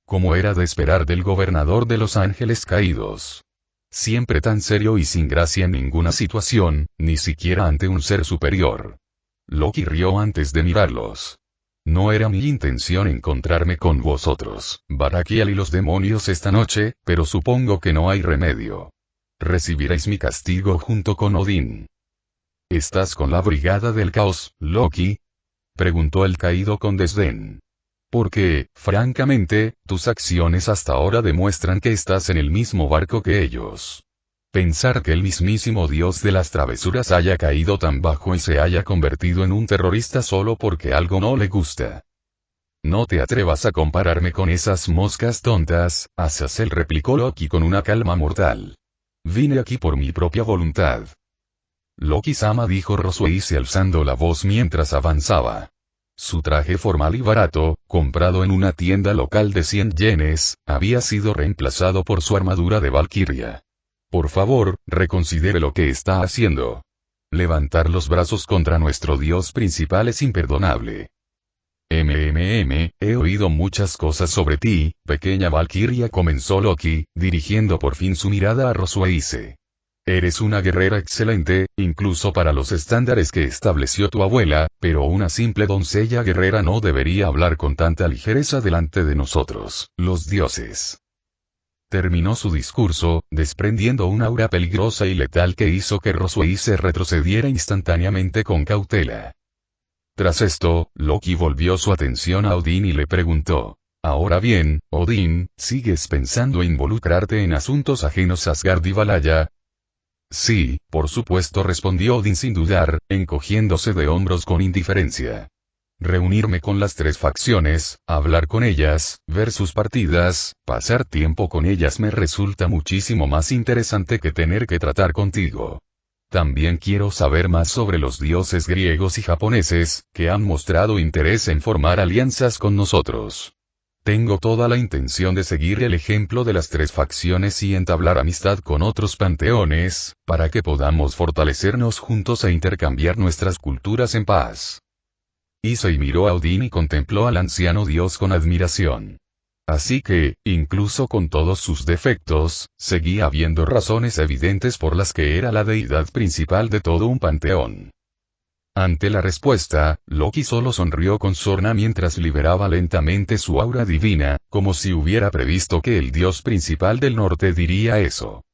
Como era de esperar del gobernador de los Ángeles Caídos. Siempre tan serio y sin gracia en ninguna situación, ni siquiera ante un ser superior. Loki rió antes de mirarlos. No era mi intención encontrarme con vosotros, Barakiel y los demonios esta noche, pero supongo que no hay remedio. Recibiréis mi castigo junto con Odín. ¿Estás con la Brigada del Caos, Loki?, preguntó el caído con desdén. Porque, francamente, tus acciones hasta ahora demuestran que estás en el mismo barco que ellos. Pensar que el mismísimo dios de las travesuras haya caído tan bajo y se haya convertido en un terrorista solo porque algo no le gusta. No te atrevas a compararme con esas moscas tontas, Azazel, replicó Loki con una calma mortal. Vine aquí por mi propia voluntad. Loki-sama, dijo Roswei alzando la voz mientras avanzaba. Su traje formal y barato, comprado en una tienda local de 100 yenes, había sido reemplazado por su armadura de valquiria. Por favor, reconsidere lo que está haciendo. Levantar los brazos contra nuestro dios principal es imperdonable. He oído muchas cosas sobre ti, pequeña valquiria, comenzó Loki, dirigiendo por fin su mirada a Roswei. Eres una guerrera excelente, incluso para los estándares que estableció tu abuela, pero una simple doncella guerrera no debería hablar con tanta ligereza delante de nosotros, los dioses. Terminó su discurso, desprendiendo una aura peligrosa y letal que hizo que Roswell se retrocediera instantáneamente con cautela. Tras esto, Loki volvió su atención a Odín y le preguntó: Ahora bien, Odín, ¿sigues pensando involucrarte en asuntos ajenos a Asgard y Valhalla? Sí, por supuesto, respondió Odín sin dudar, encogiéndose de hombros con indiferencia. Reunirme con las tres facciones, hablar con ellas, ver sus partidas, pasar tiempo con ellas me resulta muchísimo más interesante que tener que tratar contigo. También quiero saber más sobre los dioses griegos y japoneses, que han mostrado interés en formar alianzas con nosotros. Tengo toda la intención de seguir el ejemplo de las tres facciones y entablar amistad con otros panteones, para que podamos fortalecernos juntos e intercambiar nuestras culturas en paz. Issei miró a Odín y contempló al anciano dios con admiración. Así que, incluso con todos sus defectos, seguía habiendo razones evidentes por las que era la deidad principal de todo un panteón. Ante la respuesta, Loki solo sonrió con sorna mientras liberaba lentamente su aura divina, como si hubiera previsto que el dios principal del norte diría eso.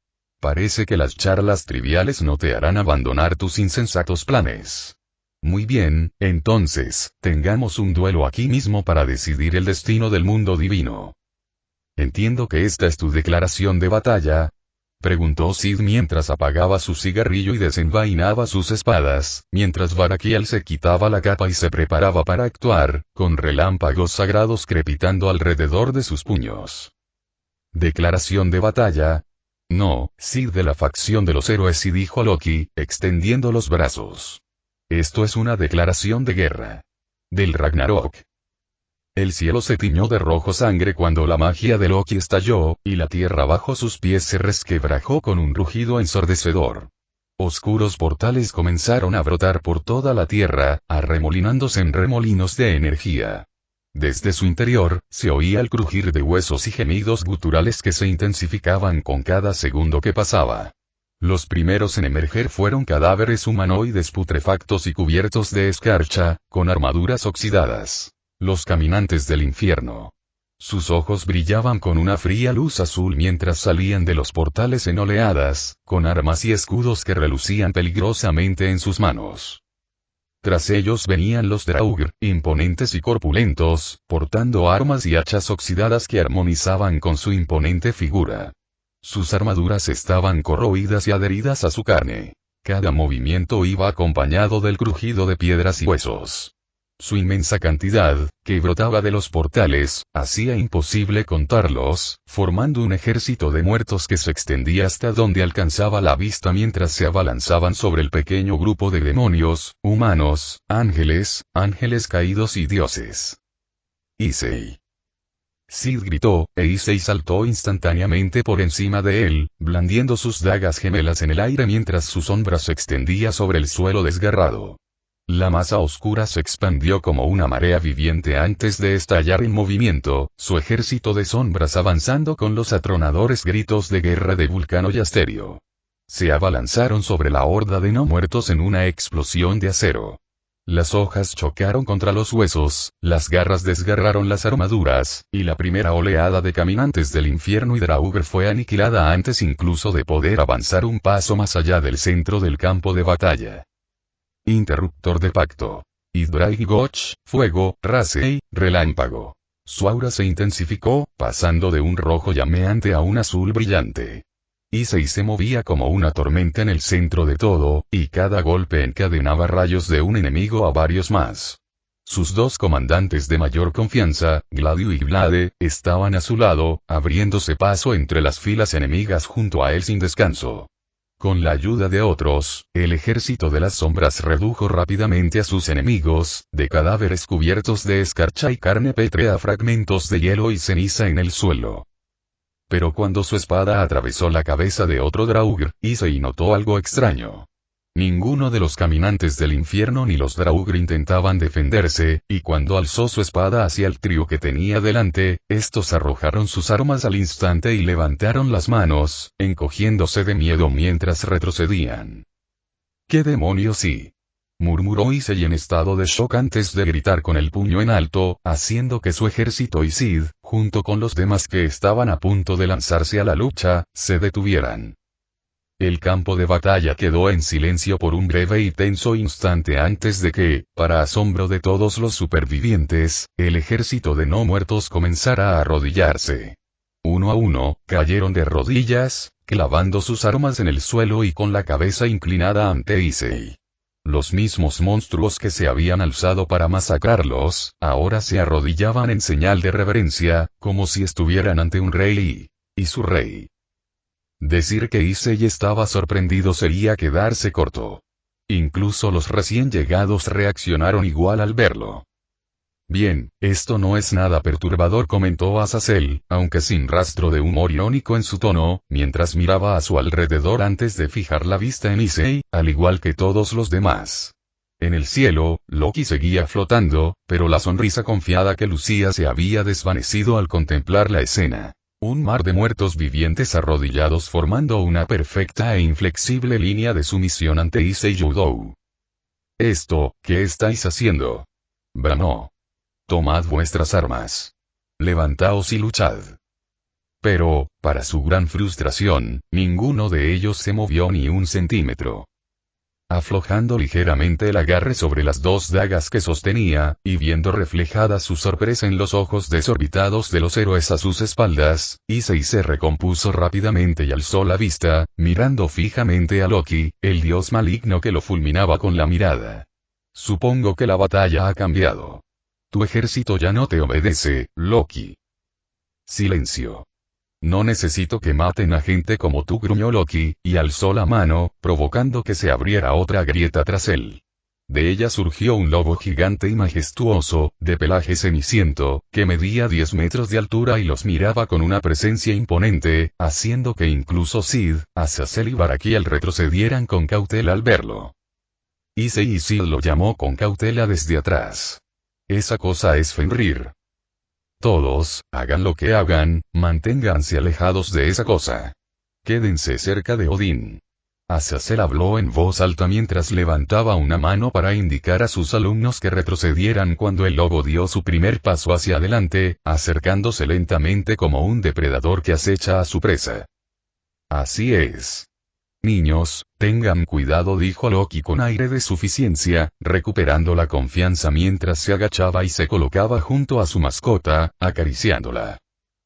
Parece que las charlas triviales no te harán abandonar tus insensatos planes. Muy bien, entonces, tengamos un duelo aquí mismo para decidir el destino del mundo divino. Entiendo que esta es tu declaración de batalla, preguntó Sid mientras apagaba su cigarrillo y desenvainaba sus espadas, mientras Barakiel se quitaba la capa y se preparaba para actuar, con relámpagos sagrados crepitando alrededor de sus puños. ¿Declaración de batalla? No, Sid de la facción de los héroes, y dijo Loki, extendiendo los brazos. Esto es una declaración de guerra. Del Ragnarok. El cielo se tiñó de rojo sangre cuando la magia de Loki estalló, y la tierra bajo sus pies se resquebrajó con un rugido ensordecedor. Oscuros portales comenzaron a brotar por toda la tierra, arremolinándose en remolinos de energía. Desde su interior, se oía el crujir de huesos y gemidos guturales que se intensificaban con cada segundo que pasaba. Los primeros en emerger fueron cadáveres humanoides putrefactos y cubiertos de escarcha, con armaduras oxidadas. Los caminantes del infierno. Sus ojos brillaban con una fría luz azul mientras salían de los portales en oleadas, con armas y escudos que relucían peligrosamente en sus manos. Tras ellos venían los Draugr, imponentes y corpulentos, portando armas y hachas oxidadas que armonizaban con su imponente figura. Sus armaduras estaban corroídas y adheridas a su carne. Cada movimiento iba acompañado del crujido de piedras y huesos. Su inmensa cantidad, que brotaba de los portales, hacía imposible contarlos, formando un ejército de muertos que se extendía hasta donde alcanzaba la vista mientras se abalanzaban sobre el pequeño grupo de demonios, humanos, ángeles caídos y dioses. Issei. Sid gritó, e Issei saltó instantáneamente por encima de él, blandiendo sus dagas gemelas en el aire mientras su sombra se extendía sobre el suelo desgarrado. La masa oscura se expandió como una marea viviente antes de estallar en movimiento, su ejército de sombras avanzando con los atronadores gritos de guerra de Vulcano y Asterio. Se abalanzaron sobre la horda de no muertos en una explosión de acero. Las hojas chocaron contra los huesos, las garras desgarraron las armaduras, y la primera oleada de caminantes del infierno y Draugr fue aniquilada antes incluso de poder avanzar un paso más allá del centro del campo de batalla. Interruptor de pacto. Hydraig Goch, fuego, Rasei, relámpago. Su aura se intensificó, pasando de un rojo llameante a un azul brillante. Issei se movía como una tormenta en el centro de todo, y cada golpe encadenaba rayos de un enemigo a varios más. Sus dos comandantes de mayor confianza, Gladio y Glade, estaban a su lado, abriéndose paso entre las filas enemigas junto a él sin descanso. Con la ayuda de otros, el ejército de las sombras redujo rápidamente a sus enemigos, de cadáveres cubiertos de escarcha y carne pétrea a fragmentos de hielo y ceniza en el suelo. Pero cuando su espada atravesó la cabeza de otro Draugr, Issei notó algo extraño. Ninguno de los caminantes del infierno ni los Draugr intentaban defenderse, y cuando alzó su espada hacia el trío que tenía delante, estos arrojaron sus armas al instante y levantaron las manos, encogiéndose de miedo mientras retrocedían. ¿Qué demonios sí? Murmuró Issei en estado de shock antes de gritar con el puño en alto, haciendo que su ejército y Sid, junto con los demás que estaban a punto de lanzarse a la lucha, se detuvieran. El campo de batalla quedó en silencio por un breve y tenso instante antes de que, para asombro de todos los supervivientes, el ejército de no muertos comenzara a arrodillarse. Uno a uno, cayeron de rodillas, clavando sus armas en el suelo y con la cabeza inclinada ante Issei. Los mismos monstruos que se habían alzado para masacrarlos, ahora se arrodillaban en señal de reverencia, como si estuvieran ante un rey y su rey. Decir que Issei estaba sorprendido sería quedarse corto. Incluso los recién llegados reaccionaron igual al verlo. Bien, esto no es nada perturbador, comentó Azazel, aunque sin rastro de humor irónico en su tono, mientras miraba a su alrededor antes de fijar la vista en Issei, al igual que todos los demás. En el cielo, Loki seguía flotando, pero la sonrisa confiada que lucía se había desvanecido al contemplar la escena. Un mar de muertos vivientes arrodillados formando una perfecta e inflexible línea de sumisión ante Issei Yudou. «Esto, ¿qué estáis haciendo?», bramó. «Tomad vuestras armas. Levantaos y luchad». Pero, para su gran frustración, ninguno de ellos se movió ni un centímetro. Aflojando ligeramente el agarre sobre las dos dagas que sostenía, y viendo reflejada su sorpresa en los ojos desorbitados de los héroes a sus espaldas, Issei se recompuso rápidamente y alzó la vista, mirando fijamente a Loki, el dios maligno que lo fulminaba con la mirada. «Supongo que la batalla ha cambiado. Tu ejército ya no te obedece, Loki». Silencio. «No necesito que maten a gente como tú», gruñó Loki, y alzó la mano, provocando que se abriera otra grieta tras él. De ella surgió un lobo gigante y majestuoso, de pelaje ceniciento, que medía 10 metros de altura y los miraba con una presencia imponente, haciendo que incluso Sid, Azazel y Barakiel retrocedieran con cautela al verlo. Issei y Sid lo llamó con cautela desde atrás. «Esa cosa es Fenrir. Todos, hagan lo que hagan, manténganse alejados de esa cosa. Quédense cerca de Odín». Azazel habló en voz alta mientras levantaba una mano para indicar a sus alumnos que retrocedieran cuando el lobo dio su primer paso hacia adelante, acercándose lentamente como un depredador que acecha a su presa. «Así es. Niños, tengan cuidado», dijo Loki con aire de suficiencia, recuperando la confianza mientras se agachaba y se colocaba junto a su mascota, acariciándola.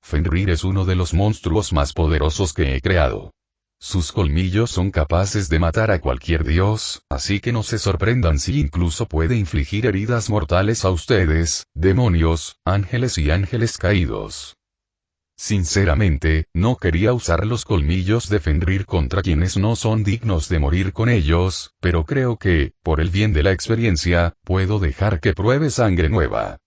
«Fenrir es uno de los monstruos más poderosos que he creado. Sus colmillos son capaces de matar a cualquier dios, así que no se sorprendan si incluso puede infligir heridas mortales a ustedes, demonios, ángeles y ángeles caídos». Sinceramente, no quería usar los colmillos de Fenrir contra quienes no son dignos de morir con ellos, pero creo que, por el bien de la experiencia, puedo dejar que pruebe sangre nueva.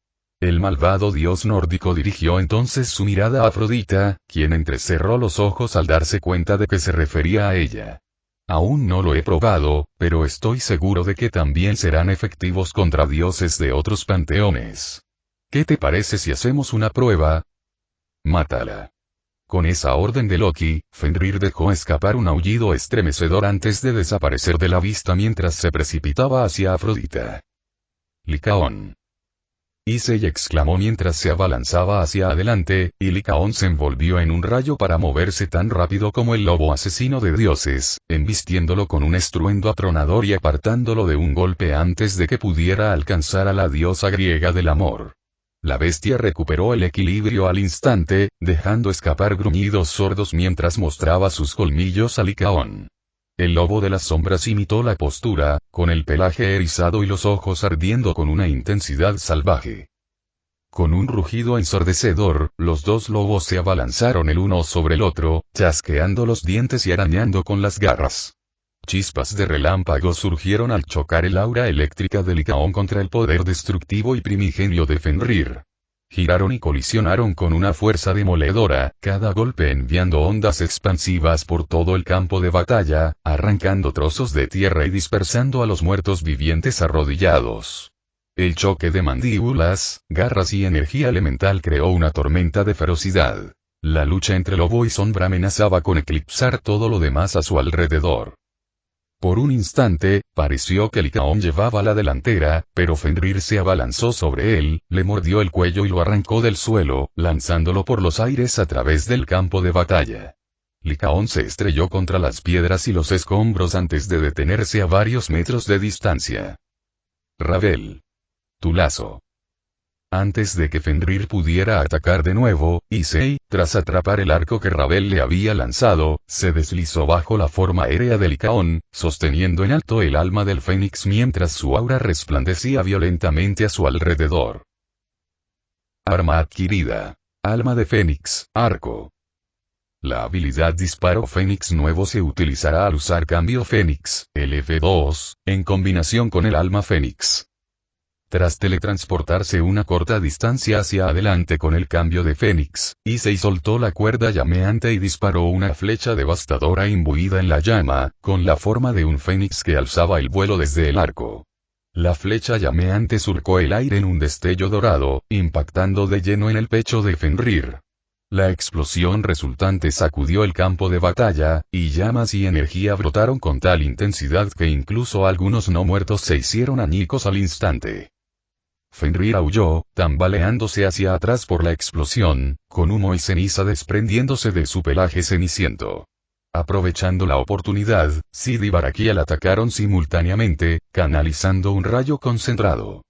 El malvado dios nórdico dirigió entonces su mirada a Afrodita, quien entrecerró los ojos al darse cuenta de que se refería a ella. «Aún no lo he probado, pero estoy seguro de que también serán efectivos contra dioses de otros panteones. ¿Qué te parece si hacemos una prueba? Mátala». Con esa orden de Loki, Fenrir dejó escapar un aullido estremecedor antes de desaparecer de la vista mientras se precipitaba hacia Afrodita. «Licaón». Issei exclamó mientras se abalanzaba hacia adelante, y Licaón se envolvió en un rayo para moverse tan rápido como el lobo asesino de dioses, embistiéndolo con un estruendo atronador y apartándolo de un golpe antes de que pudiera alcanzar a la diosa griega del amor. La bestia recuperó el equilibrio al instante, dejando escapar gruñidos sordos mientras mostraba sus colmillos a Licaón. El lobo de las sombras imitó la postura, con el pelaje erizado y los ojos ardiendo con una intensidad salvaje. Con un rugido ensordecedor, los dos lobos se abalanzaron el uno sobre el otro, chasqueando los dientes y arañando con las garras. Chispas de relámpago surgieron al chocar el aura eléctrica de Licaón contra el poder destructivo y primigenio de Fenrir. Giraron y colisionaron con una fuerza demoledora, cada golpe enviando ondas expansivas por todo el campo de batalla, arrancando trozos de tierra y dispersando a los muertos vivientes arrodillados. El choque de mandíbulas, garras y energía elemental creó una tormenta de ferocidad. La lucha entre lobo y sombra amenazaba con eclipsar todo lo demás a su alrededor. Por un instante, pareció que Licaón llevaba la delantera, pero Fenrir se abalanzó sobre él, le mordió el cuello y lo arrancó del suelo, lanzándolo por los aires a través del campo de batalla. Licaón se estrelló contra las piedras y los escombros antes de detenerse a varios metros de distancia. Ravel. Tu lazo. Antes de que Fenrir pudiera atacar de nuevo, Issei, tras atrapar el arco que Ravel le había lanzado, se deslizó bajo la forma aérea de Licaón, sosteniendo en alto el alma del Fénix mientras su aura resplandecía violentamente a su alrededor. Arma adquirida. Alma de Fénix, arco. La habilidad Disparo Fénix nuevo se utilizará al usar cambio Fénix, LF2, en combinación con el alma Fénix. Tras teletransportarse una corta distancia hacia adelante con el cambio de Fénix, Issei soltó la cuerda llameante y disparó una flecha devastadora imbuida en la llama, con la forma de un fénix que alzaba el vuelo desde el arco. La flecha llameante surcó el aire en un destello dorado, impactando de lleno en el pecho de Fenrir. La explosión resultante sacudió el campo de batalla, y llamas y energía brotaron con tal intensidad que incluso algunos no muertos se hicieron añicos al instante. Fenrir aulló, tambaleándose hacia atrás por la explosión, con humo y ceniza desprendiéndose de su pelaje ceniciento. Aprovechando la oportunidad, Sid y Barakiel atacaron simultáneamente, canalizando un rayo concentrado.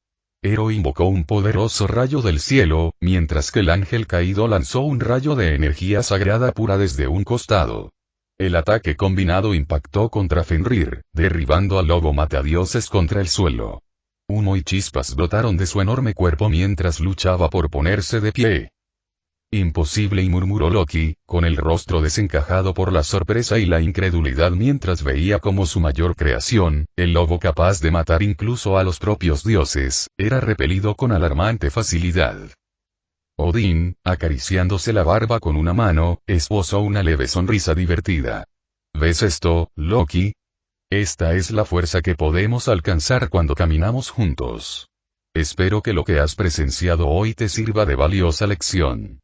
Hero invocó un poderoso rayo del cielo, mientras que el ángel caído lanzó un rayo de energía sagrada pura desde un costado. El ataque combinado impactó contra Fenrir, derribando al lobo matadioses contra el suelo. Humo y chispas brotaron de su enorme cuerpo mientras luchaba por ponerse de pie. Imposible, y murmuró Loki, con el rostro desencajado por la sorpresa y la incredulidad mientras veía cómo su mayor creación, el lobo capaz de matar incluso a los propios dioses, era repelido con alarmante facilidad. Odín, acariciándose la barba con una mano, esbozó una leve sonrisa divertida. ¿Ves esto, Loki? Esta es la fuerza que podemos alcanzar cuando caminamos juntos. Espero que lo que has presenciado hoy te sirva de valiosa lección.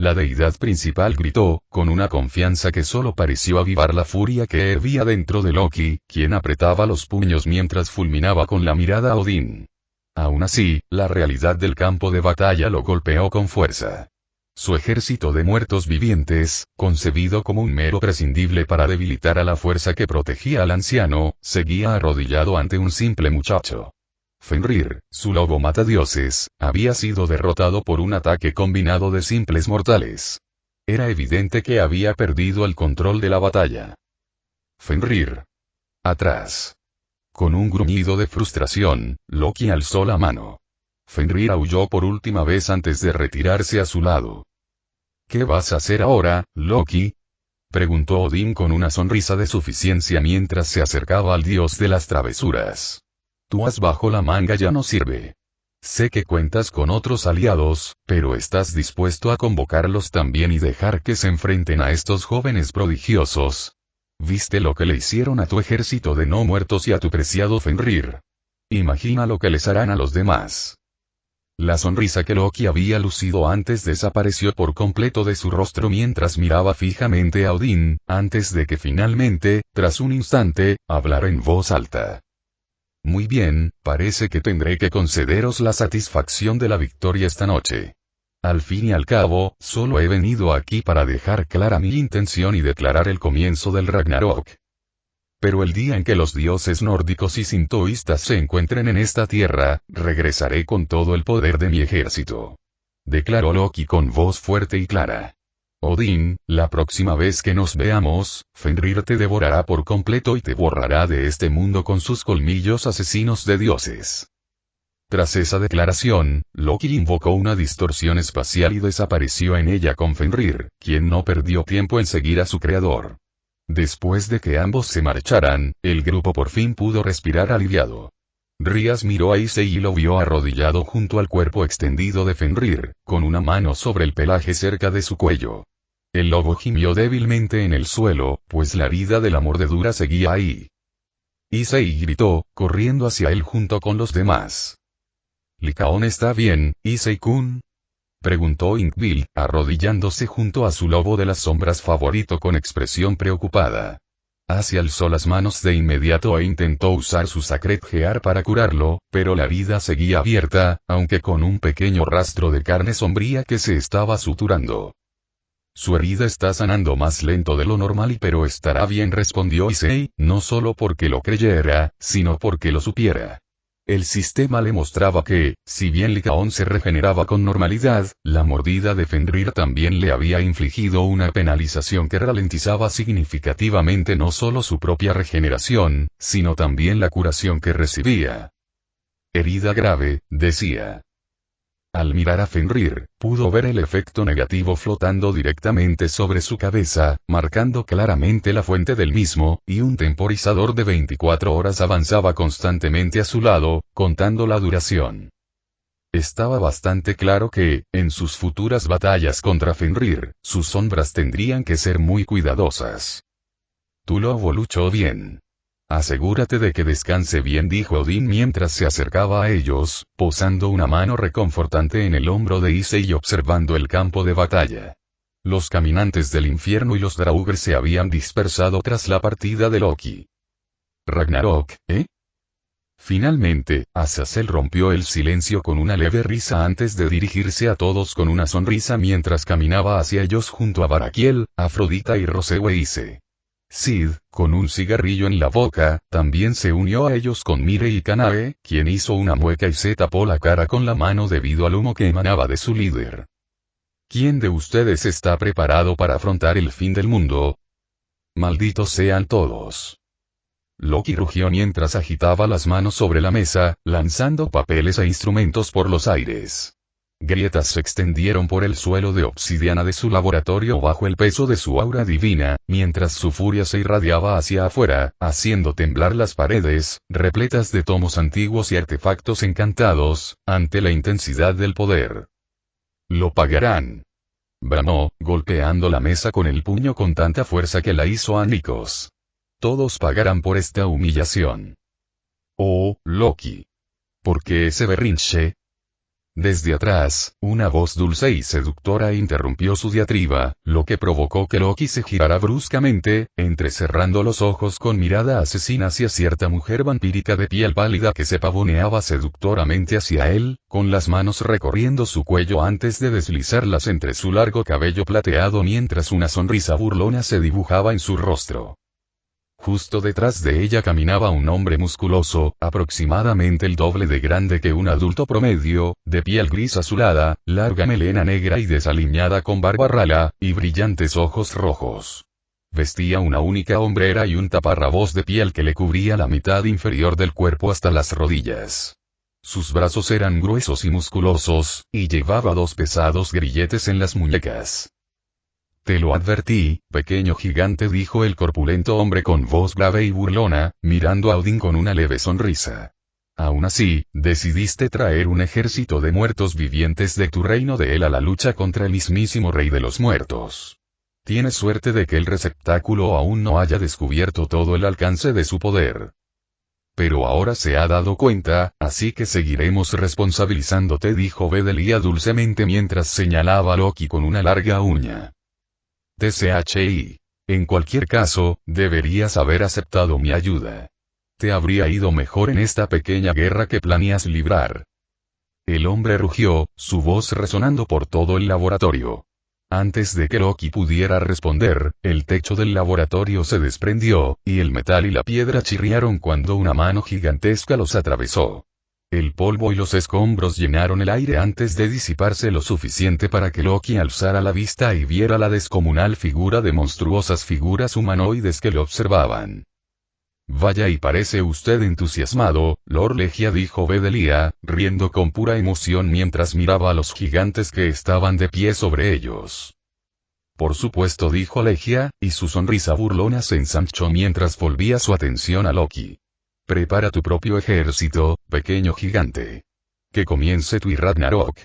La deidad principal gritó, con una confianza que solo pareció avivar la furia que hervía dentro de Loki, quien apretaba los puños mientras fulminaba con la mirada a Odín. Aún así, la realidad del campo de batalla lo golpeó con fuerza. Su ejército de muertos vivientes, concebido como un mero prescindible para debilitar a la fuerza que protegía al anciano, seguía arrodillado ante un simple muchacho. Fenrir, su lobo matadioses, había sido derrotado por un ataque combinado de simples mortales. Era evidente que había perdido el control de la batalla. Fenrir. Atrás. Con un gruñido de frustración, Loki alzó la mano. Fenrir aulló por última vez antes de retirarse a su lado. ¿Qué vas a hacer ahora, Loki? Preguntó Odín con una sonrisa de suficiencia mientras se acercaba al dios de las travesuras. Tu as bajo la manga ya no sirve. Sé que cuentas con otros aliados, pero ¿estás dispuesto a convocarlos también y dejar que se enfrenten a estos jóvenes prodigiosos? ¿Viste lo que le hicieron a tu ejército de no muertos y a tu preciado Fenrir? Imagina lo que les harán a los demás. La sonrisa que Loki había lucido antes desapareció por completo de su rostro mientras miraba fijamente a Odín, antes de que finalmente, tras un instante, hablara en voz alta. Muy bien, parece que tendré que concederos la satisfacción de la victoria esta noche. Al fin y al cabo, solo he venido aquí para dejar clara mi intención y declarar el comienzo del Ragnarok. Pero el día en que los dioses nórdicos y sintoístas se encuentren en esta tierra, regresaré con todo el poder de mi ejército. Declaró Loki con voz fuerte y clara. Odín, la próxima vez que nos veamos, Fenrir te devorará por completo y te borrará de este mundo con sus colmillos asesinos de dioses. Tras esa declaración, Loki invocó una distorsión espacial y desapareció en ella con Fenrir, quien no perdió tiempo en seguir a su creador. Después de que ambos se marcharan, el grupo por fin pudo respirar aliviado. Rías miró a Issei y lo vio arrodillado junto al cuerpo extendido de Fenrir, con una mano sobre el pelaje cerca de su cuello. El lobo gimió débilmente en el suelo, pues la herida de la mordedura seguía ahí. Issei gritó, corriendo hacia él junto con los demás. —¿Licaón está bien, Issei-kun? —preguntó Inkville, arrodillándose junto a su lobo de las sombras favorito con expresión preocupada. Ace alzó las manos de inmediato e intentó usar su Sacred Gear para curarlo, pero la herida seguía abierta, aunque con un pequeño rastro de carne sombría que se estaba suturando. Su herida está sanando más lento de lo normal pero estará bien, respondió Issei, no solo porque lo creyera, sino porque lo supiera. El sistema le mostraba que, si bien Licaón se regeneraba con normalidad, la mordida de Fenrir también le había infligido una penalización que ralentizaba significativamente no solo su propia regeneración, sino también la curación que recibía. Herida grave, decía. Al mirar a Fenrir, pudo ver el efecto negativo flotando directamente sobre su cabeza, marcando claramente la fuente del mismo, y un temporizador de 24 horas avanzaba constantemente a su lado, contando la duración. Estaba bastante claro que, en sus futuras batallas contra Fenrir, sus sombras tendrían que ser muy cuidadosas. Tu lobo luchó bien. Asegúrate de que descanse bien, dijo Odín mientras se acercaba a ellos, posando una mano reconfortante en el hombro de Issei y observando el campo de batalla. Los caminantes del infierno y los Draugr se habían dispersado tras la partida de Loki. Ragnarok, ¿eh? Finalmente, Azazel rompió el silencio con una leve risa antes de dirigirse a todos con una sonrisa mientras caminaba hacia ellos junto a Barakiel, Afrodita y Roseweise. Sid, con un cigarrillo en la boca, también se unió a ellos con Mire y Kanae, quien hizo una mueca y se tapó la cara con la mano debido al humo que emanaba de su líder. ¿Quién de ustedes está preparado para afrontar el fin del mundo? Malditos sean todos. Loki rugió mientras agitaba las manos sobre la mesa, lanzando papeles e instrumentos por los aires. Grietas se extendieron por el suelo de obsidiana de su laboratorio bajo el peso de su aura divina, mientras su furia se irradiaba hacia afuera, haciendo temblar las paredes, repletas de tomos antiguos y artefactos encantados, ante la intensidad del poder. Lo pagarán. Bramó, golpeando la mesa con el puño con tanta fuerza que la hizo añicos. Todos pagarán por esta humillación. Oh, Loki. ¿Por qué ese berrinche? Desde atrás, una voz dulce y seductora interrumpió su diatriba, lo que provocó que Loki se girara bruscamente, entrecerrando los ojos con mirada asesina hacia cierta mujer vampírica de piel pálida que se pavoneaba seductoramente hacia él, con las manos recorriendo su cuello antes de deslizarlas entre su largo cabello plateado mientras una sonrisa burlona se dibujaba en su rostro. Justo detrás de ella caminaba un hombre musculoso, aproximadamente el doble de grande que un adulto promedio, de piel gris azulada, larga melena negra y desaliñada con barba rala, y brillantes ojos rojos. Vestía una única hombrera y un taparrabos de piel que le cubría la mitad inferior del cuerpo hasta las rodillas. Sus brazos eran gruesos y musculosos, y llevaba 2 pesados grilletes en las muñecas. Te lo advertí, pequeño gigante, dijo el corpulento hombre con voz grave y burlona, mirando a Odín con una leve sonrisa. Aún así, decidiste traer un ejército de muertos vivientes de tu reino de él a la lucha contra el mismísimo rey de los muertos. Tienes suerte de que el receptáculo aún no haya descubierto todo el alcance de su poder. Pero ahora se ha dado cuenta, así que seguiremos responsabilizándote, dijo Bedelia dulcemente mientras señalaba a Loki con una larga uña. TCHI. En cualquier caso, deberías haber aceptado mi ayuda. Te habría ido mejor en esta pequeña guerra que planeas librar. El hombre rugió, su voz resonando por todo el laboratorio. Antes de que Loki pudiera responder, el techo del laboratorio se desprendió, y el metal y la piedra chirriaron cuando una mano gigantesca los atravesó. El polvo y los escombros llenaron el aire antes de disiparse lo suficiente para que Loki alzara la vista y viera la descomunal figura de monstruosas figuras humanoides que lo observaban. Vaya, y parece usted entusiasmado, Lord Legia, dijo Bedelia, riendo con pura emoción mientras miraba a los gigantes que estaban de pie sobre ellos. Por supuesto, dijo Legia, y su sonrisa burlona se ensanchó mientras volvía su atención a Loki. Prepara tu propio ejército, pequeño gigante. Que comience tu Ragnarok.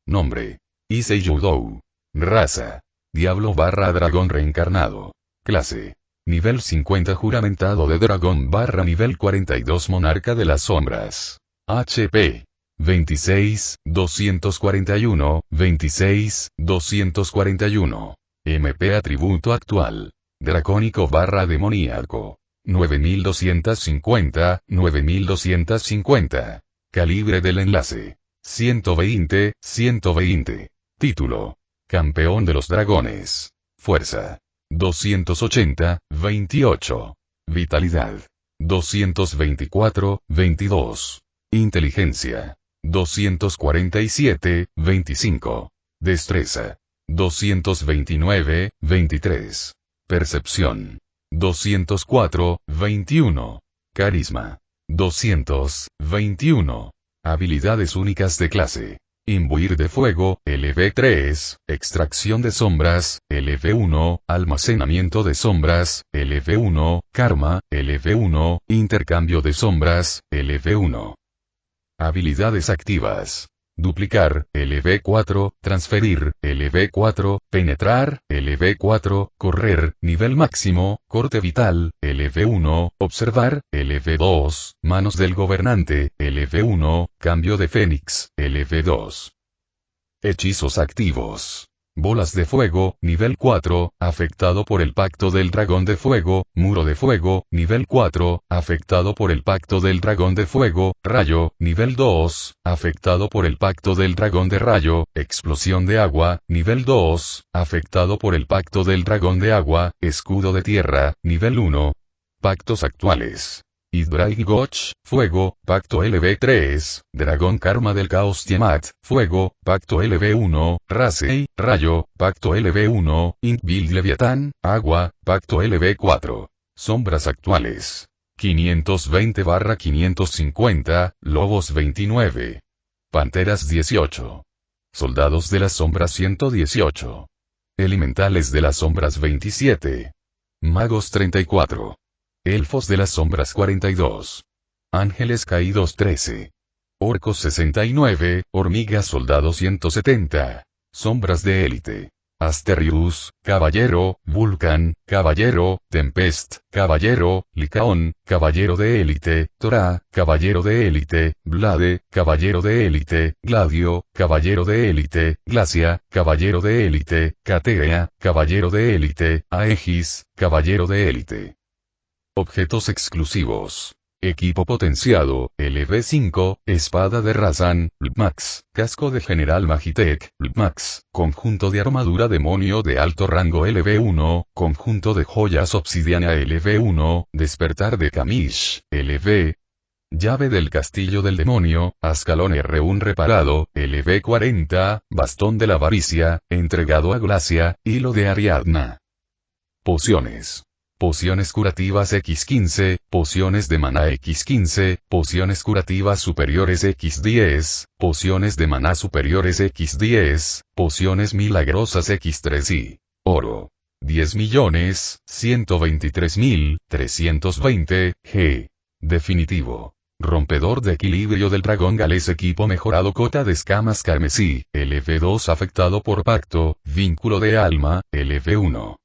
Nombre. Issei Yudou. Raza. Diablo/dragón reencarnado. Clase. Nivel 50 juramentado de dragón / nivel 42 monarca de las sombras. HP. 26, 241, 26, 241. MP atributo actual. Dracónico / demoníaco. 9250, 9250. Calibre del enlace. 120, 120. Título. Campeón de los dragones. Fuerza. 280, 28. Vitalidad. 224, 22. Inteligencia. 247, 25. Destreza. 229, 23. Percepción. 204, 21. Carisma. 200, 21. Habilidades únicas de clase. Imbuir de fuego, LV3, extracción de sombras, LV1, almacenamiento de sombras, LV1, karma, LV1, intercambio de sombras, LV1. Habilidades activas. Duplicar, LV4, transferir, LV4, penetrar, LV4, correr, nivel máximo, corte vital, LV1, observar, LV2, manos del gobernante, LV1, cambio de fénix, LV2. Hechizos activos. Bolas de fuego, nivel 4, afectado por el pacto del dragón de fuego, muro de fuego, nivel 4, afectado por el pacto del dragón de fuego, rayo, nivel 2, afectado por el pacto del dragón de rayo, explosión de agua, nivel 2, afectado por el pacto del dragón de agua, escudo de tierra, nivel 1. Pactos actuales. Hydraig Goch, fuego, pacto LV3, dragón karma del caos Tiamat, fuego, pacto LV1, Rasei, rayo, pacto LV1, Inkbild Leviatán, agua, pacto LV4. Sombras actuales. 520/550, lobos 29. Panteras 18. Soldados de las sombras 118. Elementales de las sombras 27. Magos 34. Elfos de las sombras 42. Ángeles caídos 13. Orcos 69, hormigas soldado 170. Sombras de élite. Asterius, caballero, Vulcan, caballero, Tempest, caballero, Licaón, caballero de élite, Torah, caballero de élite, Blade, caballero de élite, Gladio, caballero de élite, Glacia, caballero de élite, Catea, caballero de élite, Aegis, caballero de élite. Objetos exclusivos. Equipo potenciado, LV5, espada de Razan, Max, casco de General Magitek, Max, conjunto de armadura demonio de alto rango LV1, conjunto de joyas obsidiana LV1, despertar de Kamish, LV. Llave del castillo del demonio, Ascalón R1 reparado, LV40, bastón de la avaricia, entregado a Glacia, hilo de Ariadna. Pociones. Pociones curativas X15, pociones de maná X15, pociones curativas superiores X10, pociones de maná superiores X10, pociones milagrosas X3 y oro. 10.123.320 G. Definitivo. Rompedor de equilibrio del dragón galés equipo mejorado cota de escamas carmesí, LV2 afectado por pacto, vínculo de alma, LV1.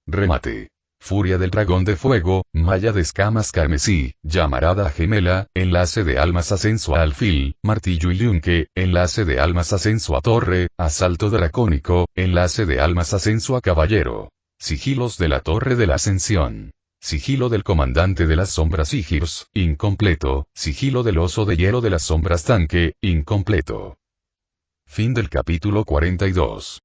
Remate. Furia del dragón de fuego, malla de escamas carmesí, llamarada gemela, enlace de almas ascenso a alfil, martillo y yunque, enlace de almas ascenso a torre, asalto dracónico, enlace de almas ascenso a caballero. Sigilos de la torre de la ascensión. Sigilo del comandante de las sombras Sigirs, incompleto, sigilo del oso de hielo de las sombras tanque, incompleto. Fin del capítulo 42.